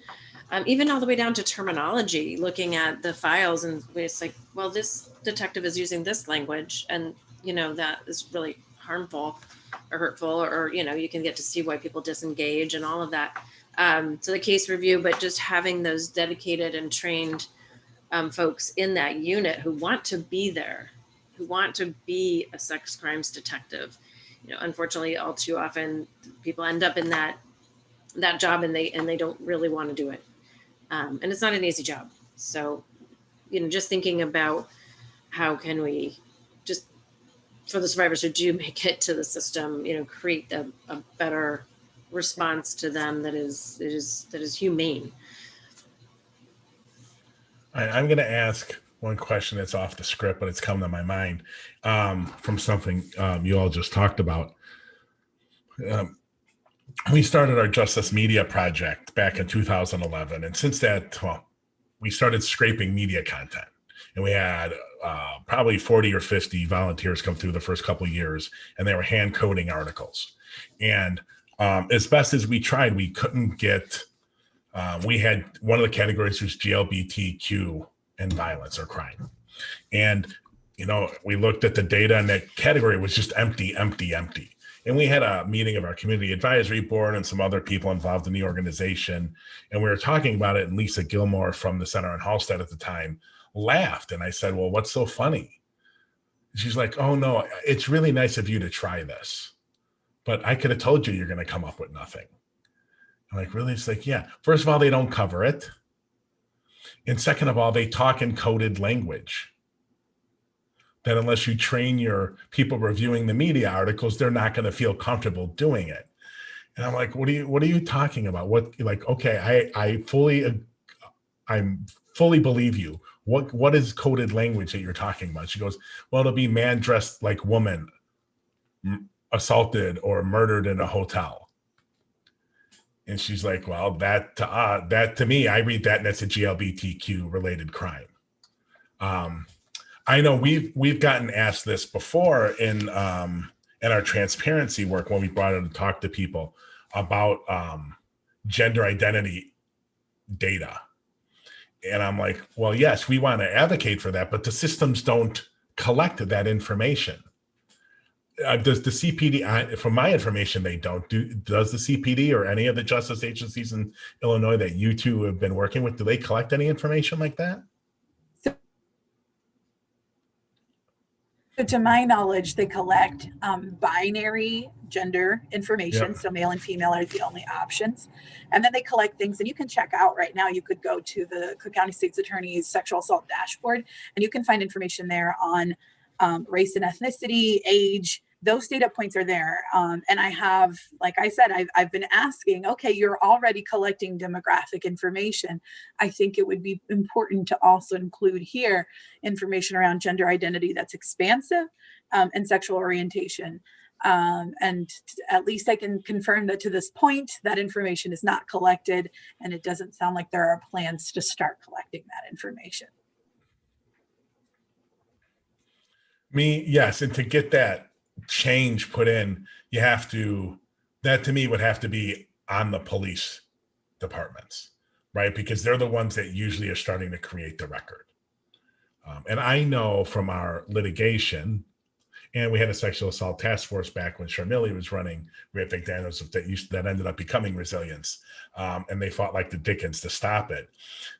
even all the way down to terminology, looking at the files, and it's like, well, this detective is using this language, and, that is really harmful or hurtful, or, you can get to see why people disengage and all of that. So the case review, but just having those dedicated and trained folks in that unit who want to be there, who want to be a sex crimes detective. Unfortunately, all too often people end up in that job and they don't really want to do it. And it's not an easy job. So, just thinking about how can we just, for the survivors who do make it to the system, create a better response to them that is humane. I'm going to ask one question that's off the script, but it's come to my mind from something you all just talked about. We started our Justice Media project back in 2011. And since that, we started scraping media content. And we had probably 40 or 50 volunteers come through the first couple of years, and they were hand coding articles. And as best as we tried, we couldn't get, we had one of the categories was GLBTQ and violence or crime. And, we looked at the data, and that category was just empty. And we had a meeting of our community advisory board and some other people involved in the organization. And we were talking about it, and Lisa Gilmore from the Center on Halstead at the time laughed. And I said, well, what's so funny? She's like, oh no, it's really nice of you to try this, but I could have told you you're going to come up with nothing. I'm like, really? It's like, yeah. First of all, they don't cover it. And second of all, they talk in coded language that unless you train your people reviewing the media articles, they're not going to feel comfortable doing it. And I'm like, what are you talking about? Okay, I fully believe you. What is coded language that you're talking about? She goes, well, it'll be man dressed like woman assaulted or murdered in a hotel. And she's like, well, that to me, I read that and that's a GLBTQ related crime. I know we've gotten asked this before in our transparency work when we brought in to talk to people about gender identity data. And I'm like, well, yes, we want to advocate for that, but the systems don't collect that information. Does the CPD, from my information, they don't. Does the CPD or any of the justice agencies in Illinois that you two have been working with, do they collect any information like that? So to my knowledge, they collect binary gender information. Yep. So male and female are the only options. And then they collect things, and you can check out right now. You could go to the Cook County State's Attorney's sexual assault dashboard, and you can find information there on race and ethnicity, age. Those data points are there. And I have, like I said, I've been asking, okay, you're already collecting demographic information. I think it would be important to also include here information around gender identity that's expansive and sexual orientation. And at least I can confirm that to this point, that information is not collected, and it doesn't sound like there are plans to start collecting that information. Yes, and to get that change put in, that to me would have to be on the police departments, right? Because they're the ones that usually are starting to create the record. And I know from our litigation, And we had a sexual assault task force back when Sharmili was running Rape McDaniels that ended up becoming Resilience. And they fought like the Dickens to stop it.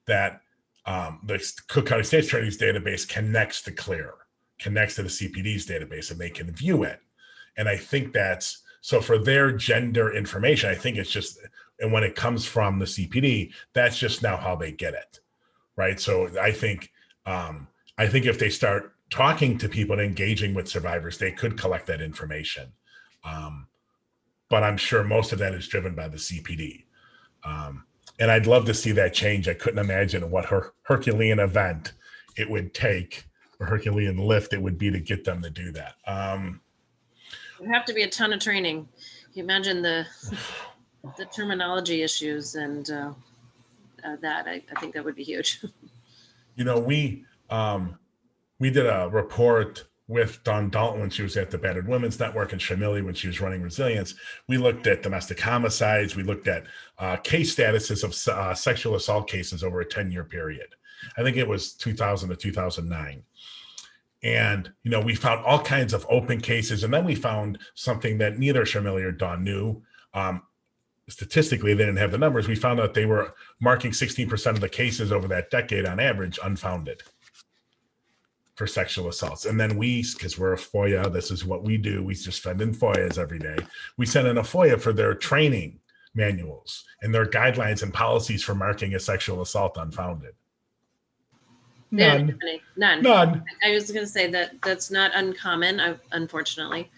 That the Cook County State's Attorney's database connects to CLEAR, connects to the CPD's database, and they can view it. And I think that's, so for their gender information, I think it's just, and when it comes from the CPD, that's just now how they get it, right? So I think if they start talking to people and engaging with survivors, they could collect that information. But I'm sure most of that is driven by the CPD. And I'd love to see that change. I couldn't imagine what Herculean event it would take, or Herculean lift it would be to get them to do that. There have to be a ton of training. You imagine the terminology issues and that I think that would be huge. You know, we did a report with Dawn Dalton when she was at the Battered Women's Network, and Sharmili when she was running Resilience. We looked at domestic homicides. We looked at case statuses of sexual assault cases over a 10-year period. I think it was 2000 to 2009. And, you know, we found all kinds of open cases. And then we found something that neither Sharmili or Dawn knew. Statistically, they didn't have the numbers. We found out they were marking 16% of the cases over that decade on average unfounded for sexual assaults. And then because we're a FOIA, this is what we do. We just send in FOIAs every day. We send in a FOIA for their training manuals and their guidelines and policies for marking a sexual assault unfounded. None. None. I was going to say that's not uncommon, unfortunately.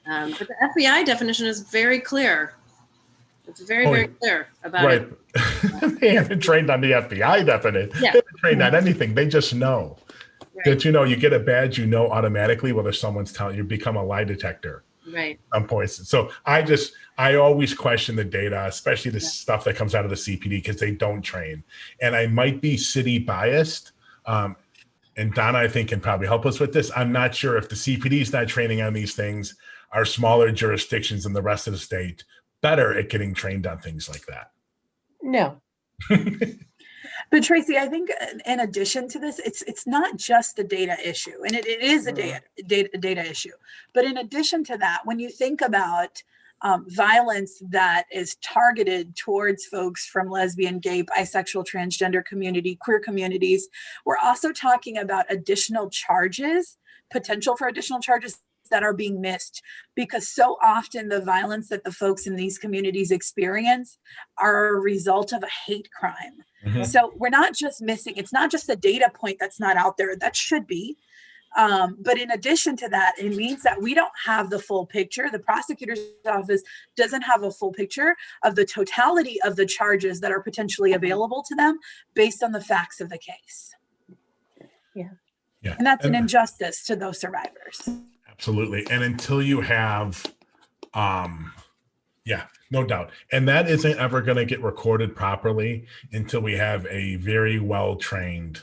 But the FBI definition is very clear. It's very clear about it. Right. They haven't trained on the FBI definition. Yeah. They haven't trained on anything. They just know. Right. That, you know, you get a badge, you know automatically whether someone's telling you, become a lie detector. Right. Some points. So I always question the data, especially the stuff that comes out of the CPD, because they don't train. And I might be city biased. And Donna, I think, can probably help us with this. I'm not sure if the CPD is not training on these things, are smaller jurisdictions in the rest of the state better at getting trained on things like that? No. But Tracy, I think in addition to this, it's not just a data issue, and it is a data issue. But in addition to that, when you think about violence that is targeted towards folks from lesbian, gay, bisexual, transgender community, queer communities, we're also talking about additional charges, potential for additional charges that are being missed, because so often the violence that the folks in these communities experience are a result of a hate crime. Mm-hmm. So we're not just missing, it's not just a data point that's not out there, that should be. But in addition to that, it means that we don't have the full picture. The prosecutor's office doesn't have a full picture of the totality of the charges that are potentially available to them based on the facts of the case. Yeah. And that's an injustice to those survivors. Absolutely. And until you have, no doubt. And that isn't ever going to get recorded properly until we have a very well-trained,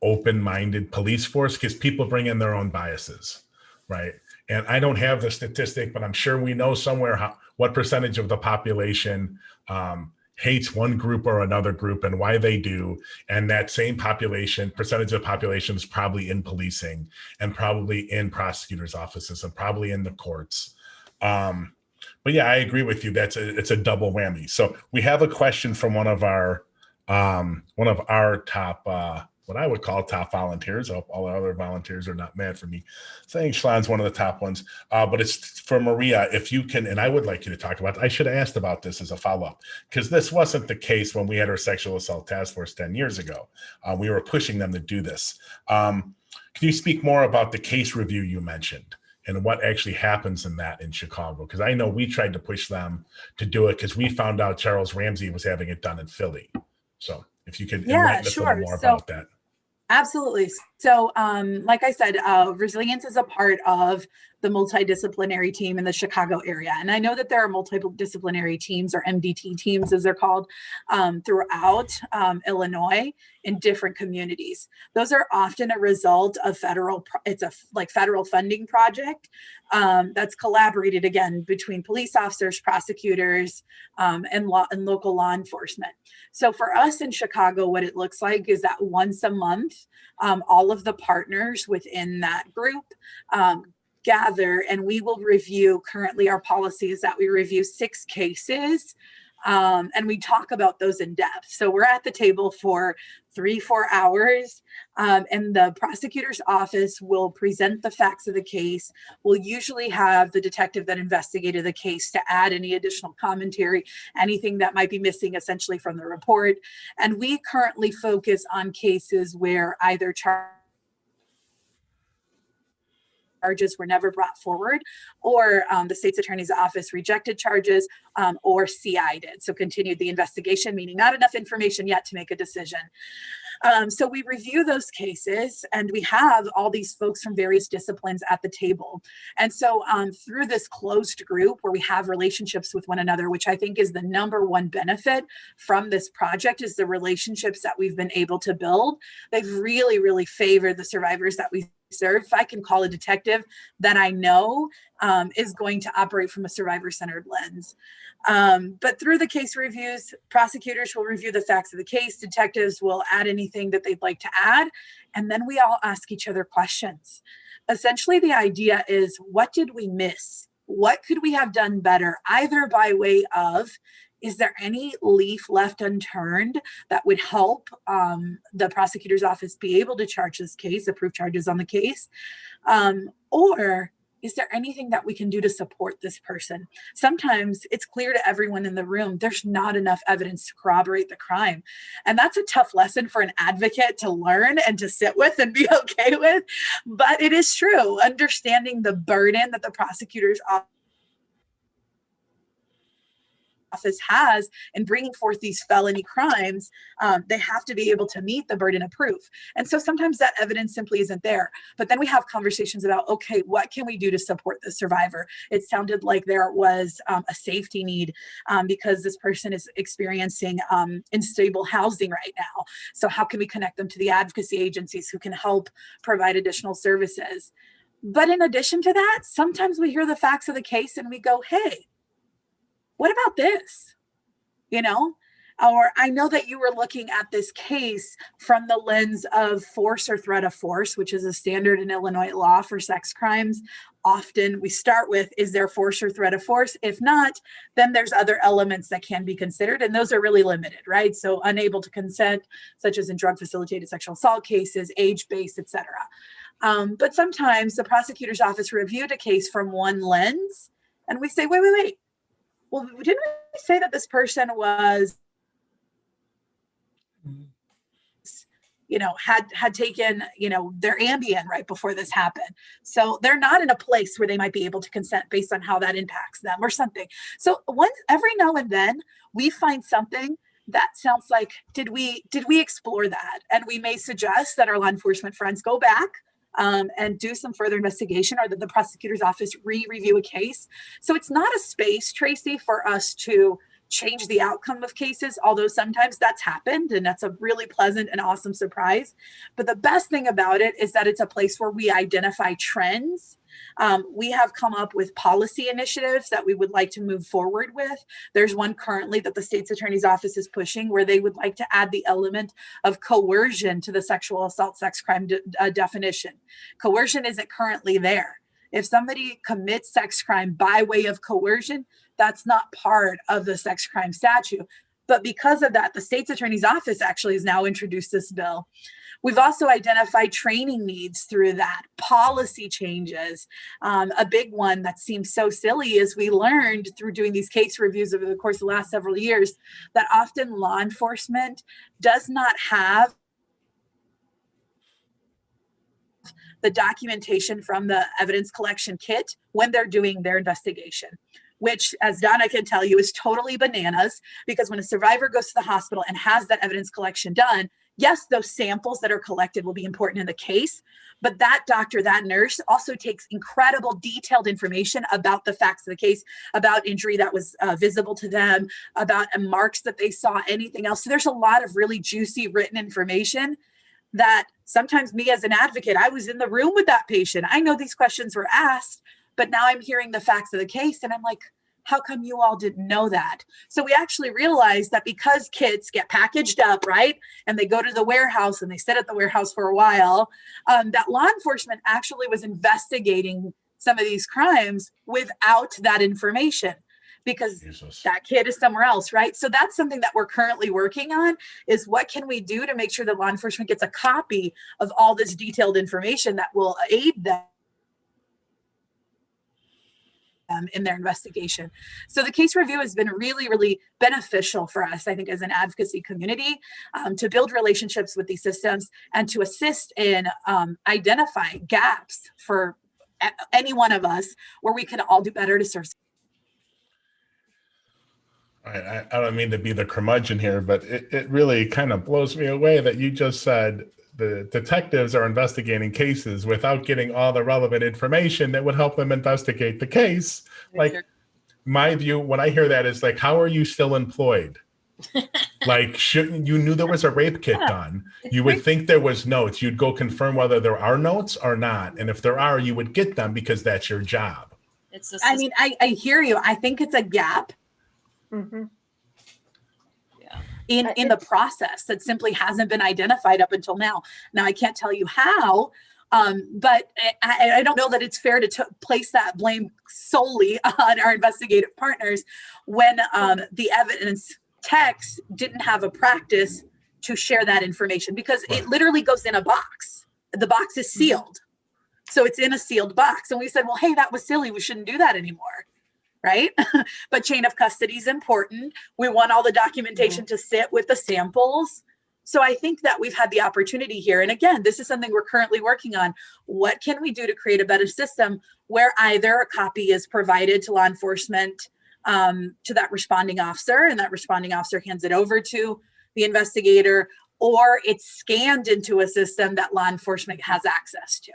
open-minded police force, because people bring in their own biases, right? And I don't have the statistic, but I'm sure we know somewhere what percentage of the population hates one group or another group and why they do. And that same percentage of the population is probably in policing and probably in prosecutors' offices and probably in the courts. But yeah, I agree with you. It's a double whammy. So we have a question from one of our top, what I would call top volunteers. I hope all the other volunteers are not mad for me saying Shlon's one of the top ones, but it's for Maria. If you can, and I would like you to talk about, I should have asked about this as a follow-up, because this wasn't the case when we had our sexual assault task force 10 years ago. We were pushing them to do this. Can you speak more about the case review you mentioned and what actually happens in that in Chicago? Because I know we tried to push them to do it because we found out Charles Ramsey was having it done in Philly. So if you could enlighten us a little more about that. Absolutely. So like I said, Resilience is a part of the multidisciplinary team in the Chicago area. And I know that there are multidisciplinary teams, or MDT teams as they're called, throughout Illinois in different communities. Those are often a result of federal funding project that's collaborated again between police officers, prosecutors, and local law enforcement. So for us in Chicago, what it looks like is that once a month, all all of the partners within that group gather, and we will review. Currently, our policy is that we review 6 cases, and we talk about those in depth. So we're at the table for 3-4 hours, and the prosecutor's office will present the facts of the case. We'll usually have the detective that investigated the case to add any additional commentary, anything that might be missing essentially from the report. And we currently focus on cases where either charges were never brought forward, or the state's attorney's office rejected charges, or CI did. So continued the investigation, meaning not enough information yet to make a decision. So we review those cases, and we have all these folks from various disciplines at the table. And so through this closed group where we have relationships with one another, which I think is the number one benefit from this project, is the relationships that we've been able to build. They've really, really favored the survivors that we serve. If I can call a detective that I know is going to operate from a survivor-centered lens. But through the case reviews, prosecutors will review the facts of the case, detectives will add anything that they'd like to add, and then we all ask each other questions. Essentially, the idea is, what did we miss? What could we have done better, either by way of, is there any leaf left unturned that would help the prosecutor's office be able to charge this case, approve charges on the case? Or is there anything that we can do to support this person? Sometimes it's clear to everyone in the room, there's not enough evidence to corroborate the crime. And that's a tough lesson for an advocate to learn and to sit with and be okay with. But it is true, understanding the burden that the prosecutor's office has in bringing forth these felony crimes, they have to be able to meet the burden of proof. And so sometimes that evidence simply isn't there. But then we have conversations about, okay, what can we do to support the survivor? It sounded like there was a safety need because this person is experiencing unstable housing right now. So how can we connect them to the advocacy agencies who can help provide additional services? But in addition to that, sometimes we hear the facts of the case and we go, hey, what about this? You know, or I know that you were looking at this case from the lens of force or threat of force, which is a standard in Illinois law for sex crimes. Often we start with, is there force or threat of force? If not, then there's other elements that can be considered, and those are really limited, right? So unable to consent, such as in drug facilitated sexual assault cases, age-based, etc. But sometimes the prosecutor's office reviewed a case from one lens, and we say, wait. Well, didn't we say that this person was, had taken, their Ambien right before this happened. So they're not in a place where they might be able to consent based on how that impacts them or something. So every now and then we find something that sounds like, did we explore that? And we may suggest that our law enforcement friends go back and do some further investigation, or that the prosecutor's office review a case. So it's not a space, Tracy, for us to change the outcome of cases, although sometimes that's happened, and that's a really pleasant and awesome surprise. But the best thing about it is that it's a place where we identify trends. We have come up with policy initiatives that we would like to move forward with. There's one currently that the state's attorney's office is pushing, where they would like to add the element of coercion to the sexual assault sex crime definition. Coercion isn't currently there. If somebody commits sex crime by way of coercion, that's not part of the sex crime statute. But because of that, the state's attorney's office actually has now introduced this bill. We've also identified training needs through that, policy changes. A big one that seems so silly is we learned through doing these case reviews over the course of the last several years that often law enforcement does not have the documentation from the evidence collection kit when they're doing their investigation, which, as Donna can tell you, is totally bananas, because when a survivor goes to the hospital and has that evidence collection done, yes, those samples that are collected will be important in the case, but that doctor, that nurse also takes incredible detailed information about the facts of the case, about injury that was visible to them, about marks that they saw, anything else. So there's a lot of really juicy written information that sometimes me as an advocate, I was in the room with that patient. I know these questions were asked, but now I'm hearing the facts of the case and I'm like, How come you all didn't know that? So we actually realized that because kids get packaged up, right? And they go to the warehouse and they sit at the warehouse for a while, that law enforcement actually was investigating some of these crimes without that information because Jesus. that kid is somewhere else, right? So that's something that we're currently working on is what can we do to make sure that law enforcement gets a copy of all this detailed information that will aid them in their investigation. So the case review has been really, really beneficial for us, I think, as an advocacy community to build relationships with these systems and to assist in identifying gaps for any one of us where we can all do better to serve. I don't mean to be the curmudgeon here, but it really kind of blows me away that you just said the detectives are investigating cases without getting all the relevant information that would help them investigate the case. Like, my view, when I hear that, is like, how are you still employed? Like, shouldn't you knew there was a rape kit done? You would think there was notes. You'd go confirm whether there are notes or not. And if there are, you would get them because that's your job. I mean, I hear you. I think it's a gap in the process that simply hasn't been identified up until now. Now, I can't tell you how, but I don't know that it's fair to place that blame solely on our investigative partners when the evidence techs didn't have a practice to share that information because it literally goes in a box. The box is sealed. So it's in a sealed box. And we said, well, hey, that was silly. We shouldn't do that anymore. Right? But chain of custody is important. We want all the documentation to sit with the samples. So I think that we've had the opportunity here. And again, this is something we're currently working on. What can we do to create a better system where either a copy is provided to law enforcement, to that responding officer, and that responding officer hands it over to the investigator, or it's scanned into a system that law enforcement has access to.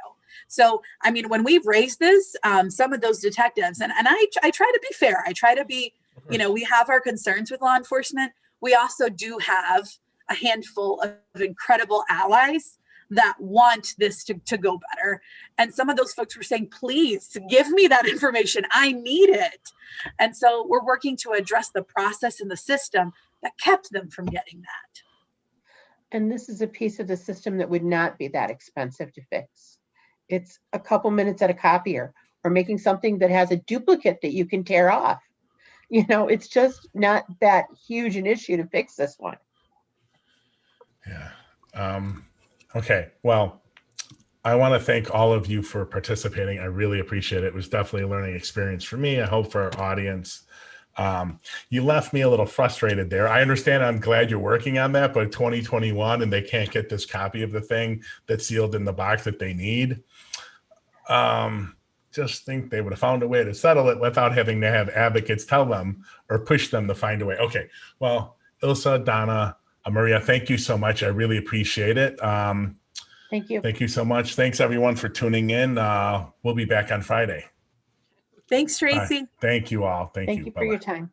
So, I mean, when we've raised this, some of those detectives, and I try to be fair, I try to be, you know, we have our concerns with law enforcement. We also do have a handful of incredible allies that want this to go better. And some of those folks were saying, please give me that information. I need it. And so we're working to address the process in the system that kept them from getting that. And this is a piece of the system that would not be that expensive to fix. It's a couple minutes at a copier or making something that has a duplicate that you can tear off. You know, it's just not that huge an issue to fix this one. Yeah. Okay. Well, I want to thank all of you for participating. I really appreciate it. It was definitely a learning experience for me. I hope for our audience. You left me a little frustrated there. I understand. I'm glad you're working on that, but 2021 and they can't get this copy of the thing that's sealed in the box that they need. Just think they would have found a way to settle it without having to have advocates tell them or push them to find a way. Okay. Well, Ilse, Donna, Maria, thank you so much. I really appreciate it. Thank you. Thank you so much. Thanks everyone for tuning in. We'll be back on Friday. Thanks, Tracy. Thank you all. Thank you. Thank you for Bye-bye. your time.